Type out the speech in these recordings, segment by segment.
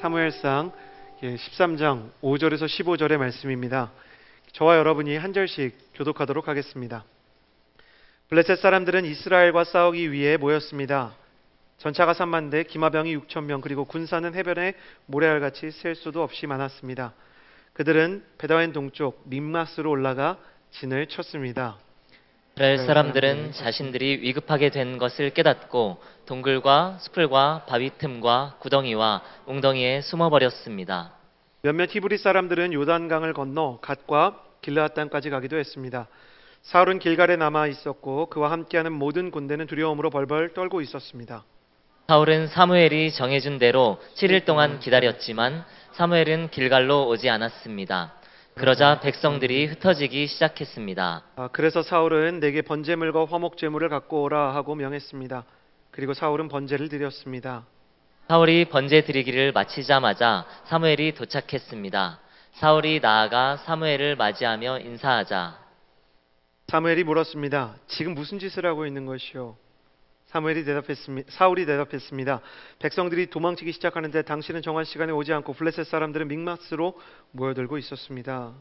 사무엘상 13장 5절에서 15절의 말씀입니다. 저와 여러분이 한 절씩 교독하도록 하겠습니다. 블레셋 사람들은 이스라엘과 싸우기 위해 모였습니다. 전차가 3만 대, 기마병이 6천 명, 그리고 군사는 해변에 모래알같이 셀 수도 없이 많았습니다. 그들은 베다웬 동쪽 믹마스로 올라가 진을 쳤습니다. 이스라엘 사람들은 자신들이 위급하게 된 것을 깨닫고 동굴과 수풀과 바위 틈과 구덩이와 웅덩이에 숨어버렸습니다. 몇몇 히브리 사람들은 요단강을 건너 갓과 길르앗 땅까지 가기도 했습니다. 사울은 길갈에 남아 있었고 그와 함께하는 모든 군대는 두려움으로 벌벌 떨고 있었습니다. 사울은 사무엘이 정해준 대로 7일 동안 기다렸지만 사무엘은 길갈로 오지 않았습니다. 그러자 백성들이 흩어지기 시작했습니다. 그래서 사울은 내게 번제물과 화목제물을 갖고 오라 하고 명했습니다. 그리고 사울은 번제를 드렸습니다. 사울이 번제 드리기를 마치자마자 사무엘이 도착했습니다. 사울이 나아가 사무엘을 맞이하며 인사하자 사무엘이 물었습니다. 지금 무슨 짓을 하고 있는 것이요? 사울이 대답했습니다. 백성들이 도망치기 시작하는데 당신은 정한 시간에 오지 않고 블레셋 사람들은 믹마스로 모여들고 있었습니다.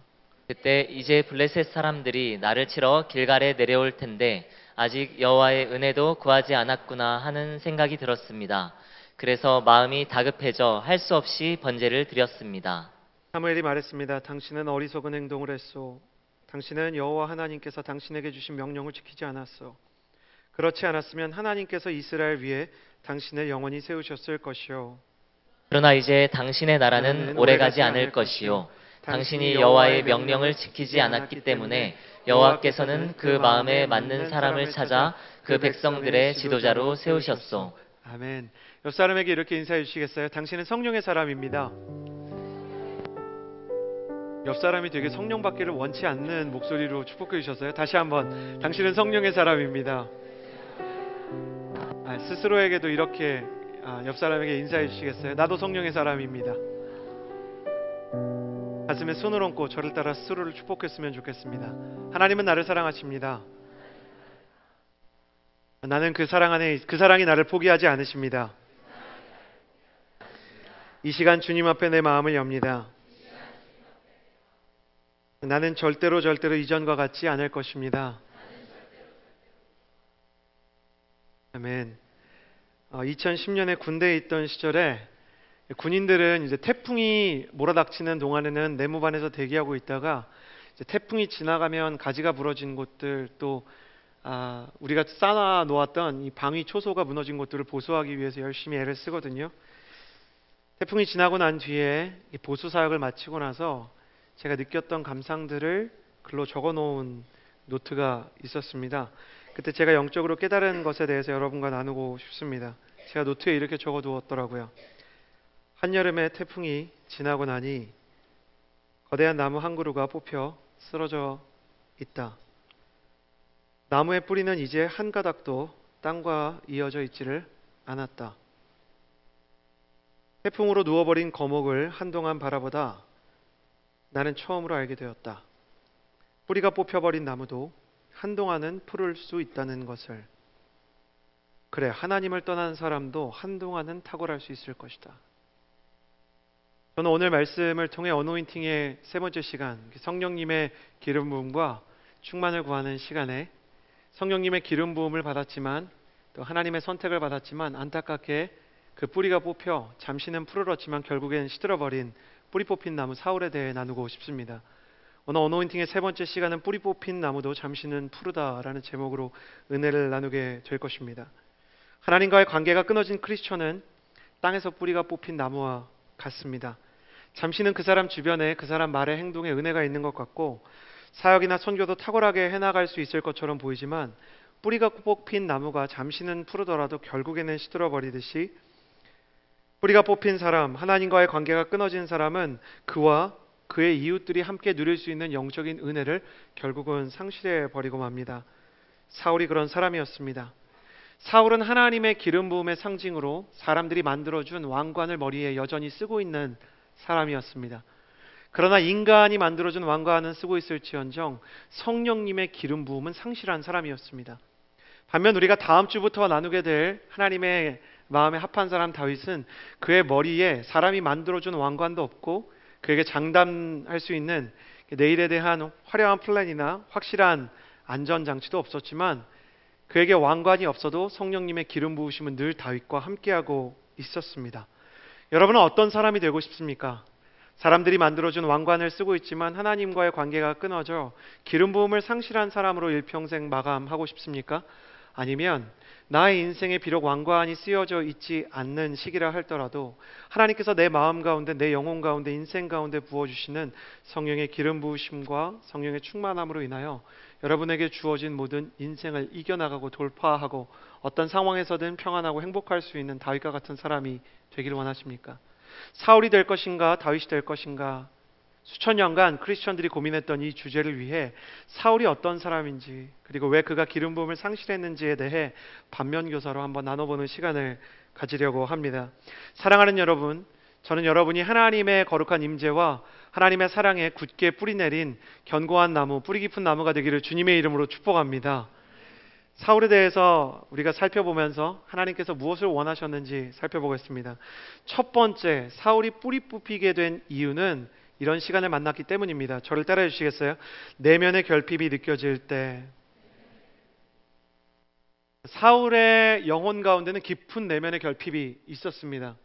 그때 이제 블레셋 사람들이 나를 치러 길갈에 내려올 텐데 아직 여호와의 은혜도 구하지 않았구나 하는 생각이 들었습니다. 그래서 마음이 다급해져 할 수 없이 번제를 드렸습니다. 사무엘이 말했습니다. 당신은 어리석은 행동을 했소. 당신은 여호와 하나님께서 당신에게 주신 명령을 지키지 않았소. 그렇지 않았으면 하나님께서 이스라엘 위에 당신을 영원히 세우셨을 것이요. 그러나 이제 당신의 나라는 오래가지 않을 것이요. 당신이 여호와의 명령을 지키지 않았기 때문에 여호와께서는 그 마음에 맞는 사람을 찾아 그 백성들의 지도자로 세우셨소. 아멘. 옆 사람에게 이렇게 인사해 주시겠어요? 당신은 성령의 사람입니다. 옆 사람이 되게 성령 받기를 원치 않는 목소리로 축복해 주셨어요. 다시 한번, 당신은 성령의 사람입니다. 스스로에게도 이렇게 옆 사람에게 인사해 주시겠어요? 나도 성령의 사람입니다. 가슴에 손을 얹고 저를 따라 스스로를 축복했으면 좋겠습니다. 하나님은 나를 사랑하십니다. 나는 그 사랑 안에, 그 사랑이 나를 포기하지 않으십니다. 이 시간 주님 앞에 내 마음을 엽니다. 나는 절대로 이전과 같지 않을 것입니다. 아멘. 2010년에 군대에 있던 시절에 군인들은 이제 태풍이 몰아닥치는 동안에는 내무반에서 대기하고 있다가 이제 태풍이 지나가면 가지가 부러진 곳들, 또 우리가 쌓아 놓았던 이 방위 초소가 무너진 곳들을 보수하기 위해서 열심히 애를 쓰거든요. 태풍이 지나고 난 뒤에 보수 사역을 마치고 나서 제가 느꼈던 감상들을 글로 적어 놓은 노트가 있었습니다. 그때 제가 영적으로 깨달은 것에 대해서 여러분과 나누고 싶습니다. 제가 노트에 이렇게 적어 두었더라고요. 한여름에 태풍이 지나고 나니 거대한 나무 한 그루가 뽑혀 쓰러져 있다. 나무의 뿌리는 이제 한 가닥도 땅과 이어져 있지를 않았다. 태풍으로 누워버린 거목을 한동안 바라보다 나는 처음으로 알게 되었다. 뿌리가 뽑혀버린 나무도 한동안은 푸를 수 있다는 것을. 그래, 하나님을 떠난 사람도 한동안은 탁월할 수 있을 것이다. 저는 오늘 말씀을 통해 어노인팅의 세 번째 시간, 성령님의 기름 부음과 충만을 구하는 시간에 성령님의 기름 부음을 받았지만 또 하나님의 선택을 받았지만 안타깝게 그 뿌리가 뽑혀 잠시는 푸르렀지만 결국엔 시들어버린 뿌리 뽑힌 나무 사울에 대해 나누고 싶습니다. 오늘 어노인팅의 세 번째 시간은 뿌리 뽑힌 나무도 잠시는 푸르다라는 제목으로 은혜를 나누게 될 것입니다. 하나님과의 관계가 끊어진 크리스천은 땅에서 뿌리가 뽑힌 나무와 같습니다. 잠시는 그 사람 주변에 그 사람 말에 행동에 은혜가 있는 것 같고 사역이나 선교도 탁월하게 해나갈 수 있을 것처럼 보이지만 뿌리가 뽑힌 나무가 잠시는 푸르더라도 결국에는 시들어버리듯이 뿌리가 뽑힌 사람, 하나님과의 관계가 끊어진 사람은 그와 그의 이웃들이 함께 누릴 수 있는 영적인 은혜를 결국은 상실해 버리고 맙니다. 사울이 그런 사람이었습니다. 사울은 하나님의 기름 부음의 상징으로 사람들이 만들어준 왕관을 머리에 여전히 쓰고 있는 사람이었습니다. 그러나 인간이 만들어준 왕관은 쓰고 있을지언정 성령님의 기름 부음은 상실한 사람이었습니다. 반면 우리가 다음 주부터 나누게 될 하나님의 마음에 합한 사람 다윗은 그의 머리에 사람이 만들어준 왕관도 없고 그에게 장담할 수 있는 내일에 대한 화려한 플랜이나 확실한 안전장치도 없었지만 그에게 왕관이 없어도 성령님의 기름 부으심은 늘 다윗과 함께하고 있었습니다. 여러분은 어떤 사람이 되고 싶습니까? 사람들이 만들어준 왕관을 쓰고 있지만 하나님과의 관계가 끊어져 기름 부음을 상실한 사람으로 일평생 마감하고 싶습니까? 아니면 나의 인생에 비록 왕관이 쓰여져 있지 않는 시기라 할더라도 하나님께서 내 마음 가운데, 내 영혼 가운데, 인생 가운데 부어주시는 성령의 기름 부으심과 성령의 충만함으로 인하여 여러분에게 주어진 모든 인생을 이겨나가고 돌파하고 어떤 상황에서든 평안하고 행복할 수 있는 다윗과 같은 사람이 되기를 원하십니까? 사울이 될 것인가 다윗이 될 것인가, 수천 년간 크리스천들이 고민했던 이 주제를 위해 사울이 어떤 사람인지, 그리고 왜 그가 기름 부음을 상실했는지에 대해 반면교사로 한번 나눠보는 시간을 가지려고 합니다. 사랑하는 여러분, 저는 여러분이 하나님의 거룩한 임재와 하나님의 사랑에 굳게 뿌리내린 견고한 나무, 뿌리 깊은 나무가 되기를 주님의 이름으로 축복합니다. 사울에 대해서 우리가 살펴보면서 하나님께서 무엇을 원하셨는지 살펴보겠습니다. 첫 번째, 사울이 뿌리 뽑히게 된 이유는 이런 시간을 만났기 때문입니다. 저를 따라해 주시겠어요? 내면의 결핍이 느껴질 때. 사울의 영혼 가운데는 깊은 내면의 결핍이 있었습니다.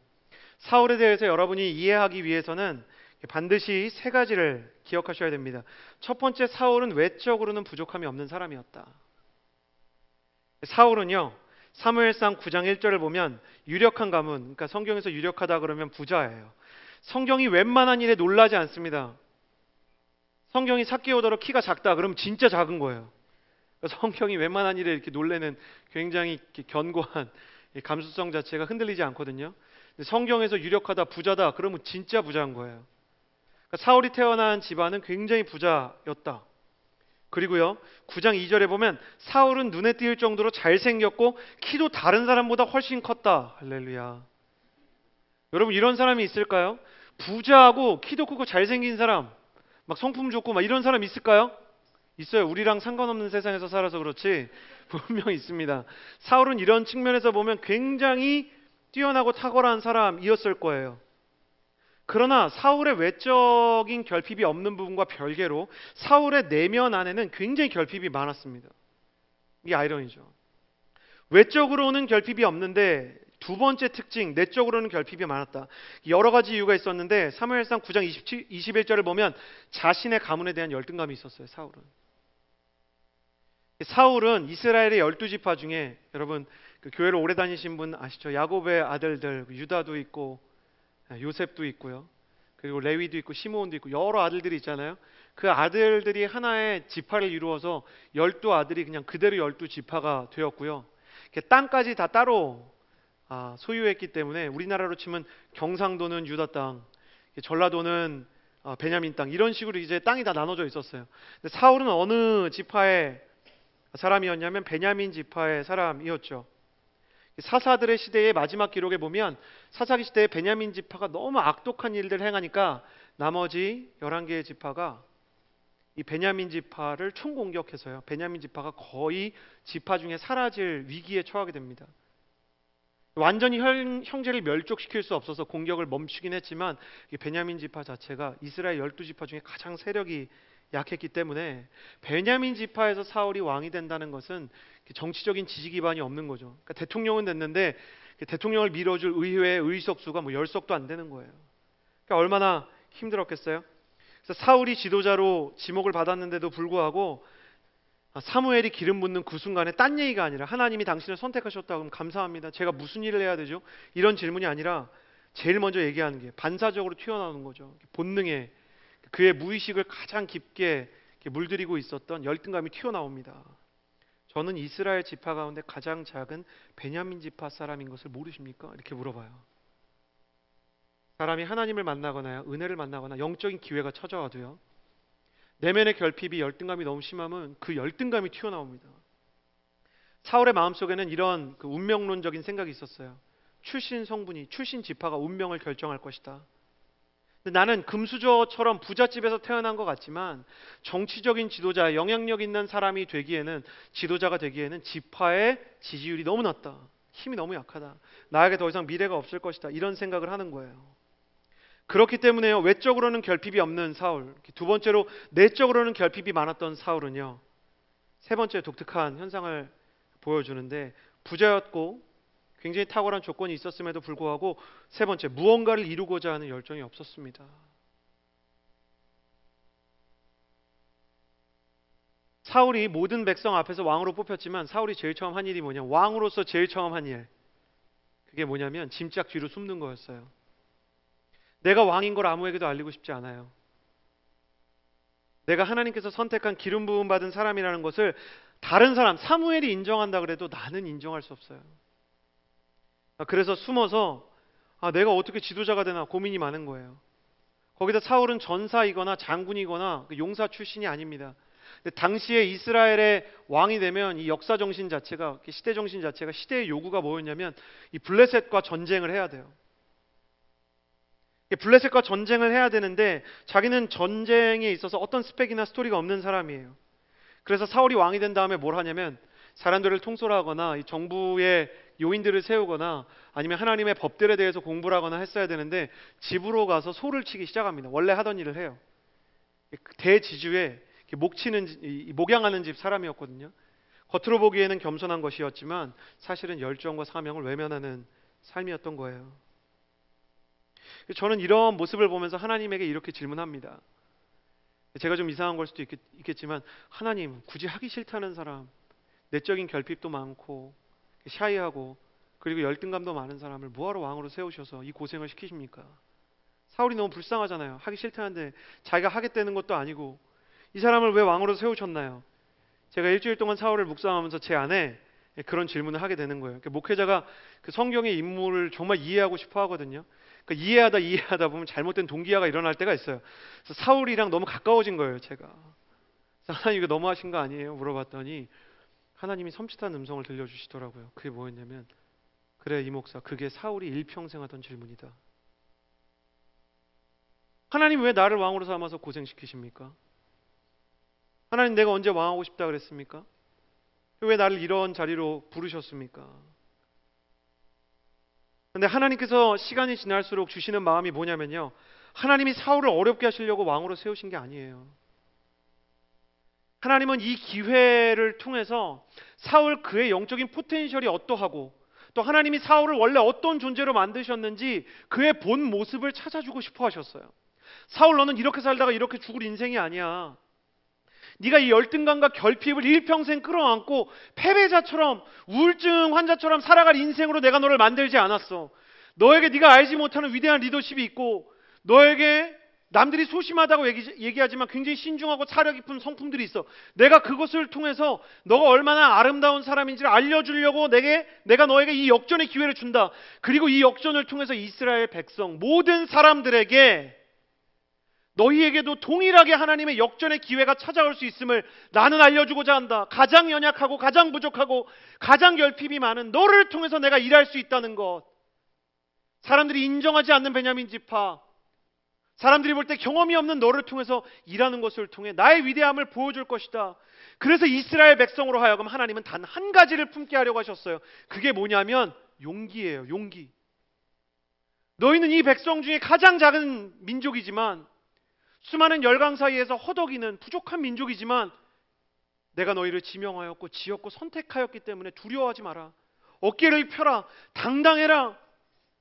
사울에 대해서 여러분이 이해하기 위해서는 반드시 세 가지를 기억하셔야 됩니다. 첫 번째, 사울은 외적으로는 부족함이 없는 사람이었다. 사울은요, 사무엘상 9장 1절을 보면 유력한 가문, 그러니까 성경에서 유력하다 그러면 부자예요. 성경이 웬만한 일에 놀라지 않습니다. 성경이 삭개오더러 키가 작다 그러면 진짜 작은 거예요. 성경이 웬만한 일에 이렇게 놀래는 굉장히 견고한 감수성 자체가 흔들리지 않거든요. 성경에서 유력하다, 부자다 그러면 진짜 부자인 거예요. 그러니까 사울이 태어난 집안은 굉장히 부자였다. 그리고요, 9장 2절에 보면 사울은 눈에 띄을 정도로 잘생겼고 키도 다른 사람보다 훨씬 컸다. 할렐루야. 여러분, 이런 사람이 있을까요? 부자하고 키도 크고 잘생긴 사람, 막 성품 좋고 막 이런 사람 있을까요? 있어요. 우리랑 상관없는 세상에서 살아서 그렇지 분명히 있습니다. 사울은 이런 측면에서 보면 굉장히 뛰어나고 탁월한 사람이었을 거예요. 그러나 사울의 외적인 결핍이 없는 부분과 별개로 사울의 내면 안에는 굉장히 결핍이 많았습니다. 이게 아이러니죠. 외적으로는 결핍이 없는데 두 번째 특징, 내적으로는 결핍이 많았다. 여러 가지 이유가 있었는데 사무엘상 9장 21절을 보면 자신의 가문에 대한 열등감이 있었어요. 사울은 이스라엘의 12지파 중에, 여러분 그 교회를 오래 다니신 분 아시죠? 야곱의 아들들, 유다도 있고 요셉도 있고요. 그리고 레위도 있고 시므온도 있고 여러 아들들이 있잖아요. 그 아들들이 하나의 지파를 이루어서 12아들이 그냥 그대로 12지파가 되었고요. 땅까지 다 따로 소유했기 때문에 우리나라로 치면 경상도는 유다 땅, 전라도는 베냐민 땅, 이런 식으로 이제 땅이 다 나눠져 있었어요. 근데 사울은 어느 지파의 사람이었냐면 베냐민 지파의 사람이었죠. 사사들의 시대의 마지막 기록에 보면 사사기 시대에 베냐민 지파가 너무 악독한 일들을 행하니까 나머지 11개의 지파가 이 베냐민 지파를 총공격해서요, 베냐민 지파가 거의 지파 중에 사라질 위기에 처하게 됩니다. 완전히 형제를 멸족시킬 수 없어서 공격을 멈추긴 했지만 이 베냐민 지파 자체가 이스라엘 12지파 중에 가장 세력이 약했기 때문에 베냐민 지파에서 사울이 왕이 된다는 것은 정치적인 지지 기반이 없는 거죠. 그러니까 대통령은 됐는데 대통령을 밀어줄 의회의 의석수가 뭐 10석도 안 되는 거예요. 그러니까 얼마나 힘들었겠어요. 그래서 사울이 지도자로 지목을 받았는데도 불구하고 사무엘이 기름 붓는 그 순간에 딴 얘기가 아니라 하나님이 당신을 선택하셨다고 하면 감사합니다, 제가 무슨 일을 해야 되죠? 이런 질문이 아니라 제일 먼저 얘기하는 게 반사적으로 튀어나오는 거죠. 본능에 그의 무의식을 가장 깊게 물들이고 있었던 열등감이 튀어나옵니다. 저는 이스라엘 지파 가운데 가장 작은 베냐민 지파 사람인 것을 모르십니까? 이렇게 물어봐요. 사람이 하나님을 만나거나 은혜를 만나거나 영적인 기회가 찾아와도요, 내면의 결핍이 열등감이 너무 심하면 그 열등감이 튀어나옵니다. 사울의 마음속에는 이런 그 운명론적인 생각이 있었어요. 출신 성분이, 출신 지파가 운명을 결정할 것이다. 근데 나는 금수저처럼 부잣집에서 태어난 것 같지만 정치적인 지도자, 영향력 있는 사람이 되기에는, 지도자가 되기에는 지파의 지지율이 너무 낮다. 힘이 너무 약하다. 나에게 더 이상 미래가 없을 것이다. 이런 생각을 하는 거예요. 그렇기 때문에요, 외적으로는 결핍이 없는 사울, 두 번째로 내적으로는 결핍이 많았던 사울은요, 세 번째 독특한 현상을 보여주는데, 부자였고 굉장히 탁월한 조건이 있었음에도 불구하고 세 번째, 무언가를 이루고자 하는 열정이 없었습니다. 사울이 모든 백성 앞에서 왕으로 뽑혔지만 사울이 제일 처음 한 일이 뭐냐, 왕으로서 제일 처음 한 일, 그게 뭐냐면 짐짝 뒤로 숨는 거였어요. 내가 왕인 걸 아무에게도 알리고 싶지 않아요. 내가 하나님께서 선택한 기름 부음 받은 사람이라는 것을 다른 사람, 사무엘이 인정한다 그래도 나는 인정할 수 없어요. 그래서 숨어서 내가 어떻게 지도자가 되나 고민이 많은 거예요. 거기다 사울은 전사이거나 장군이거나 용사 출신이 아닙니다. 근데 당시에 이스라엘의 왕이 되면 이 역사 정신 자체가, 시대 정신 자체가, 시대의 요구가 뭐였냐면 이 블레셋과 전쟁을 해야 돼요. 블레셋과 전쟁을 해야 되는데 자기는 전쟁에 있어서 어떤 스펙이나 스토리가 없는 사람이에요. 그래서 사울이 왕이 된 다음에 뭘 하냐면 사람들을 통솔하거나 이 정부의 요인들을 세우거나 아니면 하나님의 법들에 대해서 공부를 하거나 했어야 되는데 집으로 가서 소를 치기 시작합니다. 원래 하던 일을 해요. 대지주에 목양하는 집 사람이었거든요. 겉으로 보기에는 겸손한 것이었지만 사실은 열정과 사명을 외면하는 삶이었던 거예요. 저는 이런 모습을 보면서 하나님에게 이렇게 질문합니다. 제가 좀 이상한 걸 수도 있겠지만, 하나님, 굳이 하기 싫다는 사람, 내적인 결핍도 많고 샤이하고 그리고 열등감도 많은 사람을 뭐하러 왕으로 세우셔서 이 고생을 시키십니까? 사울이 너무 불쌍하잖아요. 하기 싫다는데 자기가 하겠다는 것도 아니고 이 사람을 왜 왕으로 세우셨나요? 제가 일주일 동안 사울을 묵상하면서 제 안에 그런 질문을 하게 되는 거예요. 목회자가 그 성경의 인물을 정말 이해하고 싶어 하거든요. 그러니까 이해하다 보면 잘못된 동기화가 일어날 때가 있어요. 그래서 사울이랑 너무 가까워진 거예요, 제가. 하나님 이거 너무하신 거 아니에요? 물어봤더니 하나님이 섬찟한 음성을 들려주시더라고요. 그게 뭐였냐면, 그래 이 목사, 그게 사울이 일평생 하던 질문이다. 하나님 왜 나를 왕으로 삼아서 고생시키십니까? 하나님 내가 언제 왕하고 싶다 그랬습니까? 왜 나를 이런 자리로 부르셨습니까? 근데 하나님께서 시간이 지날수록 주시는 마음이 뭐냐면요, 하나님이 사울을 어렵게 하시려고 왕으로 세우신 게 아니에요. 하나님은 이 기회를 통해서 사울 그의 영적인 포텐셜이 어떠하고 또 하나님이 사울을 원래 어떤 존재로 만드셨는지 그의 본 모습을 찾아주고 싶어 하셨어요. 사울, 너는 이렇게 살다가 이렇게 죽을 인생이 아니야. 네가 이 열등감과 결핍을 일평생 끌어안고 패배자처럼, 우울증 환자처럼 살아갈 인생으로 내가 너를 만들지 않았어. 너에게 네가 알지 못하는 위대한 리더십이 있고, 너에게 남들이 소심하다고 얘기하지만 굉장히 신중하고 사려 깊은 성품들이 있어. 내가 그것을 통해서 너가 얼마나 아름다운 사람인지를 알려주려고 내가 너에게 이 역전의 기회를 준다. 그리고 이 역전을 통해서 이스라엘 백성 모든 사람들에게, 너희에게도 동일하게 하나님의 역전의 기회가 찾아올 수 있음을 나는 알려주고자 한다. 가장 연약하고 가장 부족하고 가장 결핍이 많은 너를 통해서 내가 일할 수 있다는 것. 사람들이 인정하지 않는 베냐민 지파, 사람들이 볼 때 경험이 없는 너를 통해서 일하는 것을 통해 나의 위대함을 보여줄 것이다. 그래서 이스라엘 백성으로 하여금 하나님은 단 한 가지를 품게 하려고 하셨어요. 그게 뭐냐면 용기예요. 용기. 너희는 이 백성 중에 가장 작은 민족이지만, 수많은 열강 사이에서 허덕이는 부족한 민족이지만 내가 너희를 지명하였고 지었고 선택하였기 때문에 두려워하지 마라. 어깨를 펴라. 당당해라.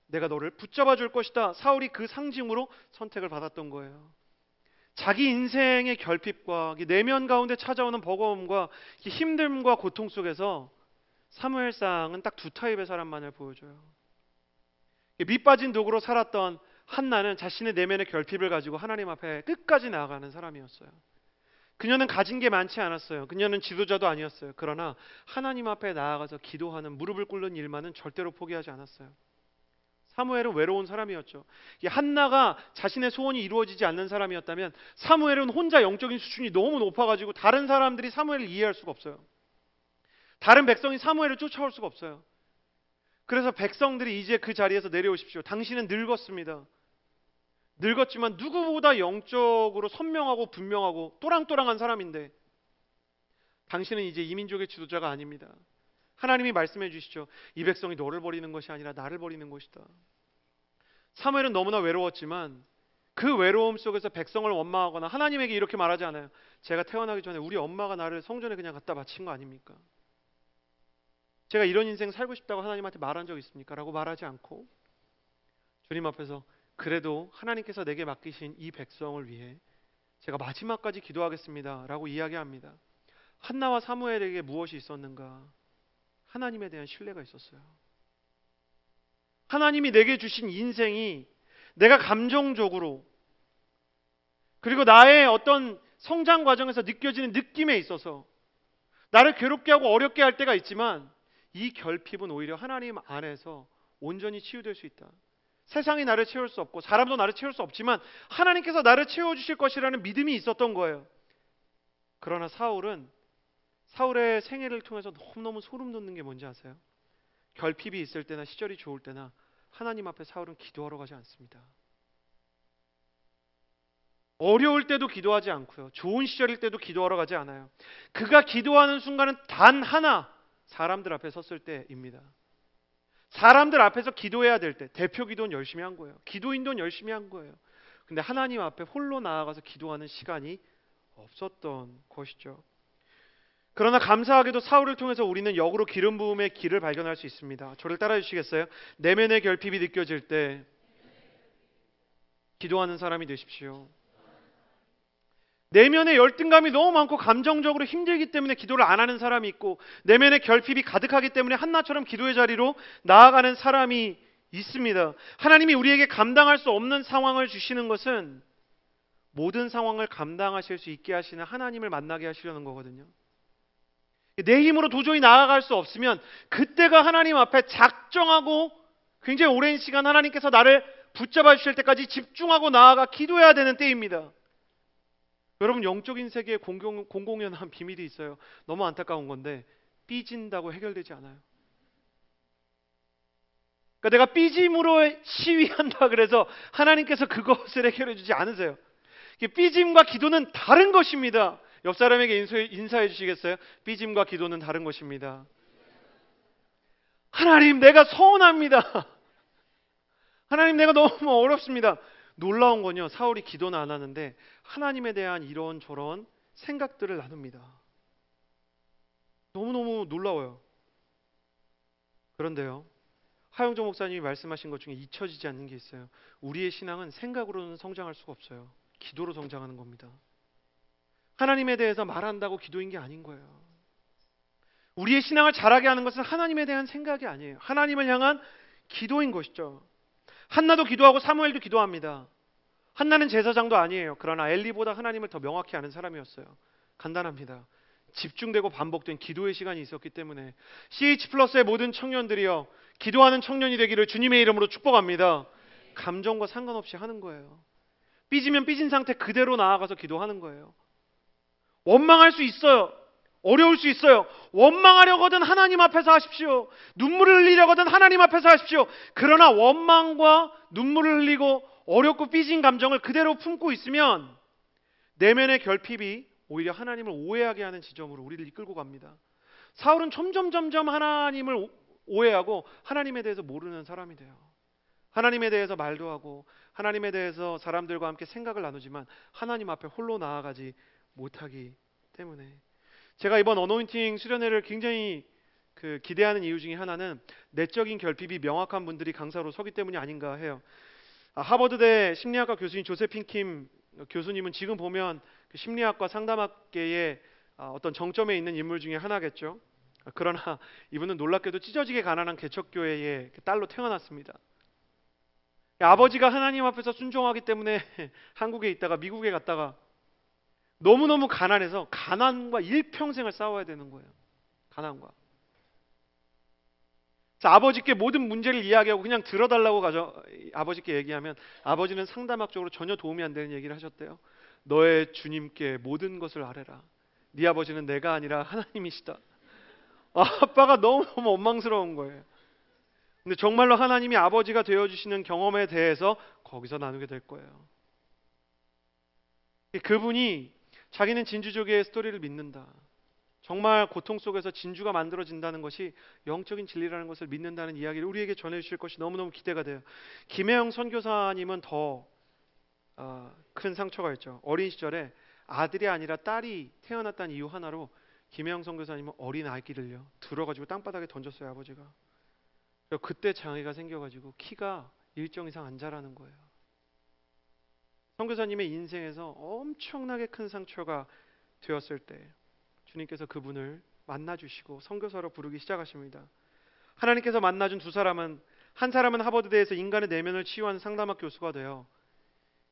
내가 너를 붙잡아 줄 것이다. 사울이 그 상징으로 선택을 받았던 거예요. 자기 인생의 결핍과 내면 가운데 찾아오는 버거움과 힘듦과 고통 속에서 사무엘상은 딱 두 타입의 사람만을 보여줘요. 밑빠진 도구로 살았던 한나는 자신의 내면의 결핍을 가지고 하나님 앞에 끝까지 나아가는 사람이었어요. 그녀는 가진 게 많지 않았어요. 그녀는 지도자도 아니었어요. 그러나 하나님 앞에 나아가서 기도하는, 무릎을 꿇는 일만은 절대로 포기하지 않았어요. 사무엘은 외로운 사람이었죠. 이 한나가 자신의 소원이 이루어지지 않는 사람이었다면 사무엘은 혼자 영적인 수준이 너무 높아가지고 다른 사람들이 사무엘을 이해할 수가 없어요. 다른 백성이 사무엘을 쫓아올 수가 없어요. 그래서 백성들이 이제 그 자리에서 내려오십시오. 당신은 늙었습니다. 늙었지만 누구보다 영적으로 선명하고 분명하고 또랑또랑한 사람인데 당신은 이제 이민족의 지도자가 아닙니다. 하나님이 말씀해 주시죠. 이 백성이 너를 버리는 것이 아니라 나를 버리는 것이다. 사무엘은 너무나 외로웠지만 그 외로움 속에서 백성을 원망하거나 하나님에게 이렇게 말하지 않아요. 제가 태어나기 전에 우리 엄마가 나를 성전에 그냥 갖다 바친 거 아닙니까? 제가 이런 인생 살고 싶다고 하나님한테 말한 적 있습니까? 라고 말하지 않고 주님 앞에서 그래도 하나님께서 내게 맡기신 이 백성을 위해 제가 마지막까지 기도하겠습니다 라고 이야기합니다. 한나와 사무엘에게 무엇이 있었는가? 하나님에 대한 신뢰가 있었어요. 하나님이 내게 주신 인생이 내가 감정적으로 그리고 나의 어떤 성장 과정에서 느껴지는 느낌에 있어서 나를 괴롭게 하고 어렵게 할 때가 있지만 이 결핍은 오히려 하나님 안에서 온전히 치유될 수 있다. 세상이 나를 채울 수 없고 사람도 나를 채울 수 없지만 하나님께서 나를 채워주실 것이라는 믿음이 있었던 거예요. 그러나 사울의 생애를 통해서 너무너무 소름 돋는 게 뭔지 아세요? 결핍이 있을 때나 시절이 좋을 때나 하나님 앞에 사울은 기도하러 가지 않습니다. 어려울 때도 기도하지 않고요. 좋은 시절일 때도 기도하러 가지 않아요. 그가 기도하는 순간은 단 하나, 사람들 앞에 섰을 때입니다. 사람들 앞에서 기도해야 될 때, 대표 기도는 열심히 한 거예요. 기도인도는 열심히 한 거예요. 근데 하나님 앞에 홀로 나아가서 기도하는 시간이 없었던 것이죠. 그러나 감사하게도 사울을 통해서 우리는 역으로 기름 부음의 길을 발견할 수 있습니다. 저를 따라 주시겠어요? 내면의 결핍이 느껴질 때 기도하는 사람이 되십시오. 내면의 열등감이 너무 많고 감정적으로 힘들기 때문에 기도를 안 하는 사람이 있고 내면의 결핍이 가득하기 때문에 한나처럼 기도의 자리로 나아가는 사람이 있습니다. 하나님이 우리에게 감당할 수 없는 상황을 주시는 것은 모든 상황을 감당하실 수 있게 하시는 하나님을 만나게 하시려는 거거든요. 내 힘으로 도저히 나아갈 수 없으면 그때가 하나님 앞에 작정하고 굉장히 오랜 시간 하나님께서 나를 붙잡아 주실 때까지 집중하고 나아가 기도해야 되는 때입니다. 여러분, 영적인 세계에 공공연한 비밀이 있어요. 너무 안타까운 건데 삐진다고 해결되지 않아요. 그러니까 내가 삐짐으로 시위한다 그래서 하나님께서 그것을 해결해 주지 않으세요. 삐짐과 기도는 다른 것입니다. 옆 사람에게 인사해 주시겠어요? 삐짐과 기도는 다른 것입니다. 하나님, 내가 서운합니다. 하나님, 내가 너무 어렵습니다. 놀라운 건요, 사울이 기도는 안 하는데 하나님에 대한 이런저런 생각들을 나눕니다. 너무너무 놀라워요. 그런데요, 하영조 목사님이 말씀하신 것 중에 잊혀지지 않는 게 있어요. 우리의 신앙은 생각으로는 성장할 수가 없어요. 기도로 성장하는 겁니다. 하나님에 대해서 말한다고 기도인 게 아닌 거예요. 우리의 신앙을 자라게 하는 것은 하나님에 대한 생각이 아니에요. 하나님을 향한 기도인 것이죠. 한나도 기도하고 사무엘도 기도합니다. 한나는 제사장도 아니에요. 그러나 엘리보다 하나님을 더 명확히 아는 사람이었어요. 간단합니다. 집중되고 반복된 기도의 시간이 있었기 때문에 CH+의 모든 청년들이요, 기도하는 청년이 되기를 주님의 이름으로 축복합니다. 감정과 상관없이 하는 거예요. 삐지면 삐진 상태 그대로 나아가서 기도하는 거예요. 원망할 수 있어요. 어려울 수 있어요. 원망하려거든 하나님 앞에서 하십시오. 눈물을 흘리려거든 하나님 앞에서 하십시오. 그러나 원망과 눈물을 흘리고 어렵고 삐진 감정을 그대로 품고 있으면 내면의 결핍이 오히려 하나님을 오해하게 하는 지점으로 우리를 이끌고 갑니다. 사울은 점점 하나님을 오해하고 하나님에 대해서 모르는 사람이 돼요. 하나님에 대해서 말도 하고 하나님에 대해서 사람들과 함께 생각을 나누지만 하나님 앞에 홀로 나아가지 못하기 때문에, 제가 이번 어노인팅 수련회를 굉장히 기대하는 이유 중에 하나는 내적인 결핍이 명확한 분들이 강사로 서기 때문이 아닌가 해요. 하버드대 심리학과 교수인 조세핀 킴 교수님은 지금 보면 심리학과 상담학계의 어떤 정점에 있는 인물 중에 하나겠죠. 그러나 이분은 놀랍게도 찢어지게 가난한 개척교회의 딸로 태어났습니다. 아버지가 하나님 앞에서 순종하기 때문에 한국에 있다가 미국에 갔다가 너무너무 가난해서 가난과 일평생을 싸워야 되는 거예요. 가난과. 그래서 아버지께 모든 문제를 이야기하고 그냥 들어달라고 아버지께 얘기하면 아버지는 상담학적으로 전혀 도움이 안 되는 얘기를 하셨대요. 너의 주님께 모든 것을 아뢰라. 네 아버지는 내가 아니라 하나님이시다. 아빠가 너무너무 원망스러운 거예요. 근데 정말로 하나님이 아버지가 되어주시는 경험에 대해서 거기서 나누게 될 거예요. 그분이 자기는 진주조개의 스토리를 믿는다. 정말 고통 속에서 진주가 만들어진다는 것이 영적인 진리라는 것을 믿는다는 이야기를 우리에게 전해주실 것이 너무너무 기대가 돼요. 김혜영 선교사님은 더 큰 상처가 있죠. 어린 시절에 아들이 아니라 딸이 태어났다는 이유 하나로 김혜영 선교사님은 어린 아기를요 들어가지고 땅바닥에 던졌어요. 아버지가. 그때 장애가 생겨가지고 키가 일정 이상 안 자라는 거예요. 선교사님의 인생에서 엄청나게 큰 상처가 되었을 때 주님께서 그분을 만나주시고 선교사로 부르기 시작하십니다. 하나님께서 만나준 두 사람은, 한 사람은 하버드대에서 인간의 내면을 치유하는 상담학 교수가 되어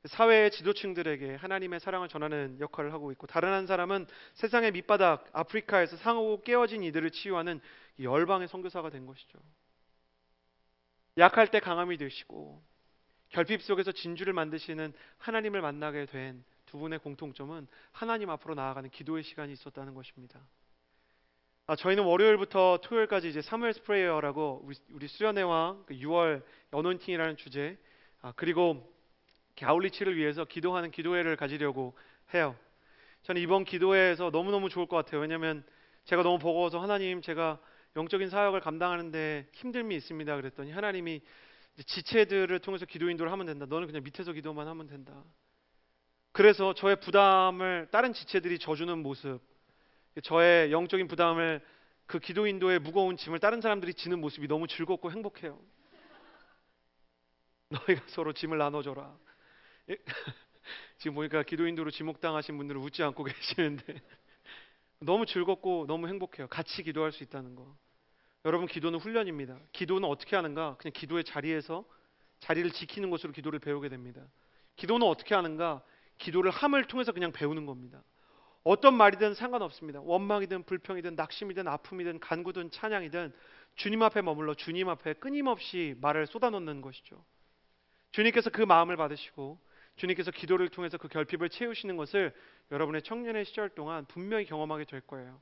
사회의 지도층들에게 하나님의 사랑을 전하는 역할을 하고 있고, 다른 한 사람은 세상의 밑바닥 아프리카에서 상하고 깨어진 이들을 치유하는 열방의 선교사가 된 것이죠. 약할 때 강함이 되시고 결핍 속에서 진주를 만드시는 하나님을 만나게 된 두 분의 공통점은 하나님 앞으로 나아가는 기도의 시간이 있었다는 것입니다. 저희는 월요일부터 토요일까지 이제 사무엘스 프레이어라고 우리 수련회와 6월 어노인팅이라는 주제, 그리고 아울리치를 위해서 기도하는 기도회를 가지려고 해요. 저는 이번 기도회에서 너무너무 좋을 것 같아요. 왜냐하면 제가 너무 버거워서 하나님, 제가 영적인 사역을 감당하는데 힘듦이 있습니다 그랬더니 하나님이 지체들을 통해서 기도 인도를 하면 된다. 너는 그냥 밑에서 기도만 하면 된다. 그래서 저의 부담을 다른 지체들이 져주는 모습, 저의 영적인 부담을, 그 기도 인도의 무거운 짐을 다른 사람들이 지는 모습이 너무 즐겁고 행복해요. 너희가 서로 짐을 나눠줘라. 지금 보니까 기도 인도로 지목당하신 분들은 웃지 않고 계시는데 너무 즐겁고 너무 행복해요. 같이 기도할 수 있다는 거. 여러분, 기도는 훈련입니다. 기도는 어떻게 하는가? 그냥 기도의 자리에서 자리를 지키는 것으로 기도를 배우게 됩니다. 기도는 어떻게 하는가? 기도를 함을 통해서 그냥 배우는 겁니다. 어떤 말이든 상관없습니다. 원망이든 불평이든 낙심이든 아픔이든 간구든 찬양이든 주님 앞에 머물러 주님 앞에 끊임없이 말을 쏟아놓는 것이죠. 주님께서 그 마음을 받으시고 주님께서 기도를 통해서 그 결핍을 채우시는 것을 여러분의 청년의 시절 동안 분명히 경험하게 될 거예요.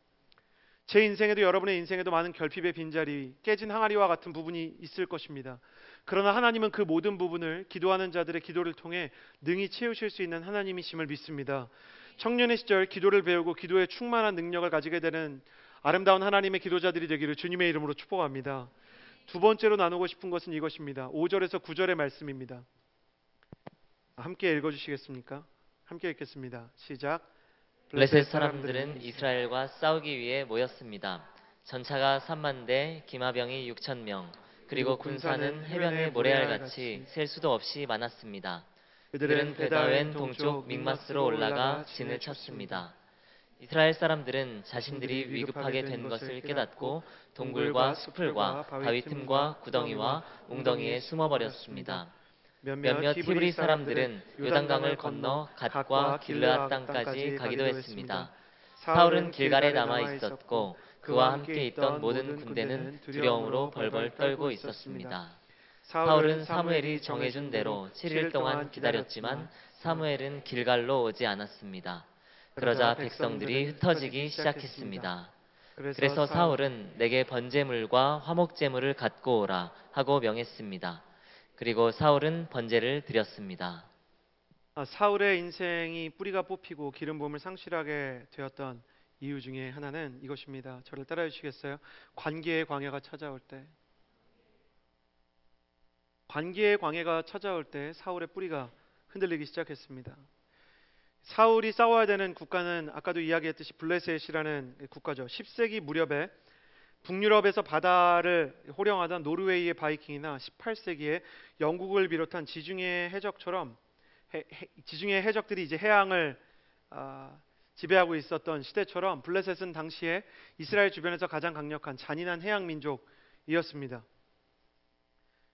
제 인생에도 여러분의 인생에도 많은 결핍의 빈자리, 깨진 항아리와 같은 부분이 있을 것입니다. 그러나 하나님은 그 모든 부분을 기도하는 자들의 기도를 통해 능히 채우실 수 있는 하나님이심을 믿습니다. 청년의 시절 기도를 배우고 기도에 충만한 능력을 가지게 되는 아름다운 하나님의 기도자들이 되기를 주님의 이름으로 축복합니다. 두 번째로 나누고 싶은 것은 이것입니다. 5절에서 9절의 말씀입니다. 함께 읽어주시겠습니까? 함께 읽겠습니다. 시작. 블레셋 사람들은 이스라엘과 싸우기 위해 모였습니다. 전차가 3만 대, 기마병이 6천 명, 그리고 군사는 해변의 모래알같이 셀 수도 없이 많았습니다. 그들은 베다웬 동쪽 믹마스로 올라가 진을 쳤습니다. 이스라엘 사람들은 자신들이 위급하게 된 것을 깨닫고 동굴과 수풀과 바위 틈과 구덩이와 웅덩이에 숨어버렸습니다. 몇몇 히브리 사람들은 요단강을 건너 갓과 길르앗 땅까지 가기도 했습니다. 사울은 길갈에 남아 있었고 그와 함께 있던 모든 군대는 두려움으로 벌벌 떨고 있었습니다. 사울은 사무엘이 정해준 대로 7일 동안 기다렸지만 사무엘은 길갈로 오지 않았습니다. 그러자 백성들이 흩어지기 시작했습니다. 그래서 사울은 내게 번제물과 화목제물을 갖고 오라 하고 명했습니다. 그리고 사울은 번제를 드렸습니다. 사울의 인생이 뿌리가 뽑히고 기름 부음을 상실하게 되었던 이유 중에 하나는 이것입니다. 저를 따라해 주시겠어요? 관계의 광야가 찾아올 때, 관계의 광야가 찾아올 때 사울의 뿌리가 흔들리기 시작했습니다. 사울이 싸워야 되는 국가는 아까도 이야기했듯이 블레셋이라는 국가죠. 10세기 무렵에 북유럽에서 바다를 호령하던 노르웨이의 바이킹이나 18세기에 영국을 비롯한 지중해 해적처럼 지중해 해적들이 이제 해양을 지배하고 있었던 시대처럼 블레셋은 당시에 이스라엘 주변에서 가장 강력한 잔인한 해양 민족이었습니다.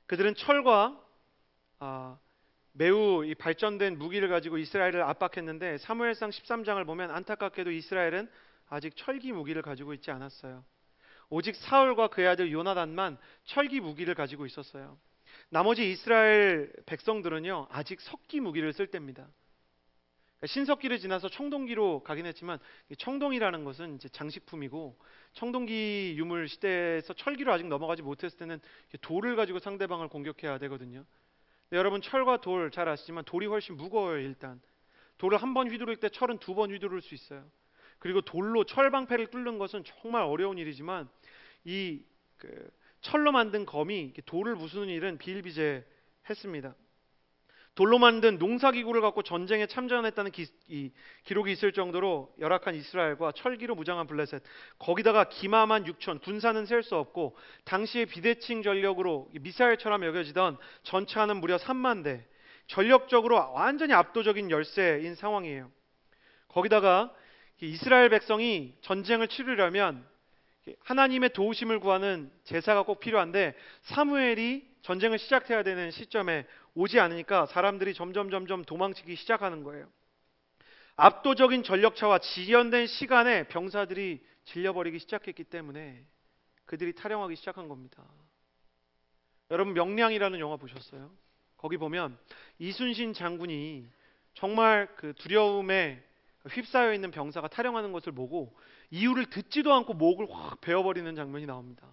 그들은 철과 매우 이 발전된 무기를 가지고 이스라엘을 압박했는데 사무엘상 13장을 보면 안타깝게도 이스라엘은 아직 철기 무기를 가지고 있지 않았어요. 오직 사울과 그의 아들 요나단만 철기 무기를 가지고 있었어요. 나머지 이스라엘 백성들은요, 아직 석기 무기를 쓸 때입니다. 신석기를 지나서 청동기로 가긴 했지만, 청동이라는 것은 이제 장식품이고, 청동기 유물 시대에서 철기로 아직 넘어가지 못했을 때는 돌을 가지고 상대방을 공격해야 되거든요. 근데 여러분, 철과 돌 잘 아시지만 돌이 훨씬 무거워요. 일단 돌을 한 번 휘두를 때 철은 두 번 휘두를 수 있어요. 그리고 돌로 철방패를 뚫는 것은 정말 어려운 일이지만, 이 철로 만든 검이 이렇게 돌을 부수는 일은 비일비재했습니다. 돌로 만든 농사기구를 갖고 전쟁에 참전했다는 이 기록이 있을 정도로 열악한 이스라엘과 철기로 무장한 블레셋, 거기다가 기마만 6천, 군사는 셀 수 없고 당시의 비대칭 전력으로 미사일처럼 여겨지던 전차는 무려 3만 대, 전력적으로 완전히 압도적인 열세인 상황이에요. 거기다가 이스라엘 백성이 전쟁을 치르려면 하나님의 도우심을 구하는 제사가 꼭 필요한데, 사무엘이 전쟁을 시작해야 되는 시점에 오지 않으니까 사람들이 점점 도망치기 시작하는 거예요. 압도적인 전력차와 지연된 시간에 병사들이 질려버리기 시작했기 때문에 그들이 탈영하기 시작한 겁니다. 여러분, 명량이라는 영화 보셨어요? 거기 보면 이순신 장군이 정말 그 두려움에 휩싸여 있는 병사가 탈영하는 것을 보고 이유를 듣지도 않고 목을 확 베어버리는 장면이 나옵니다.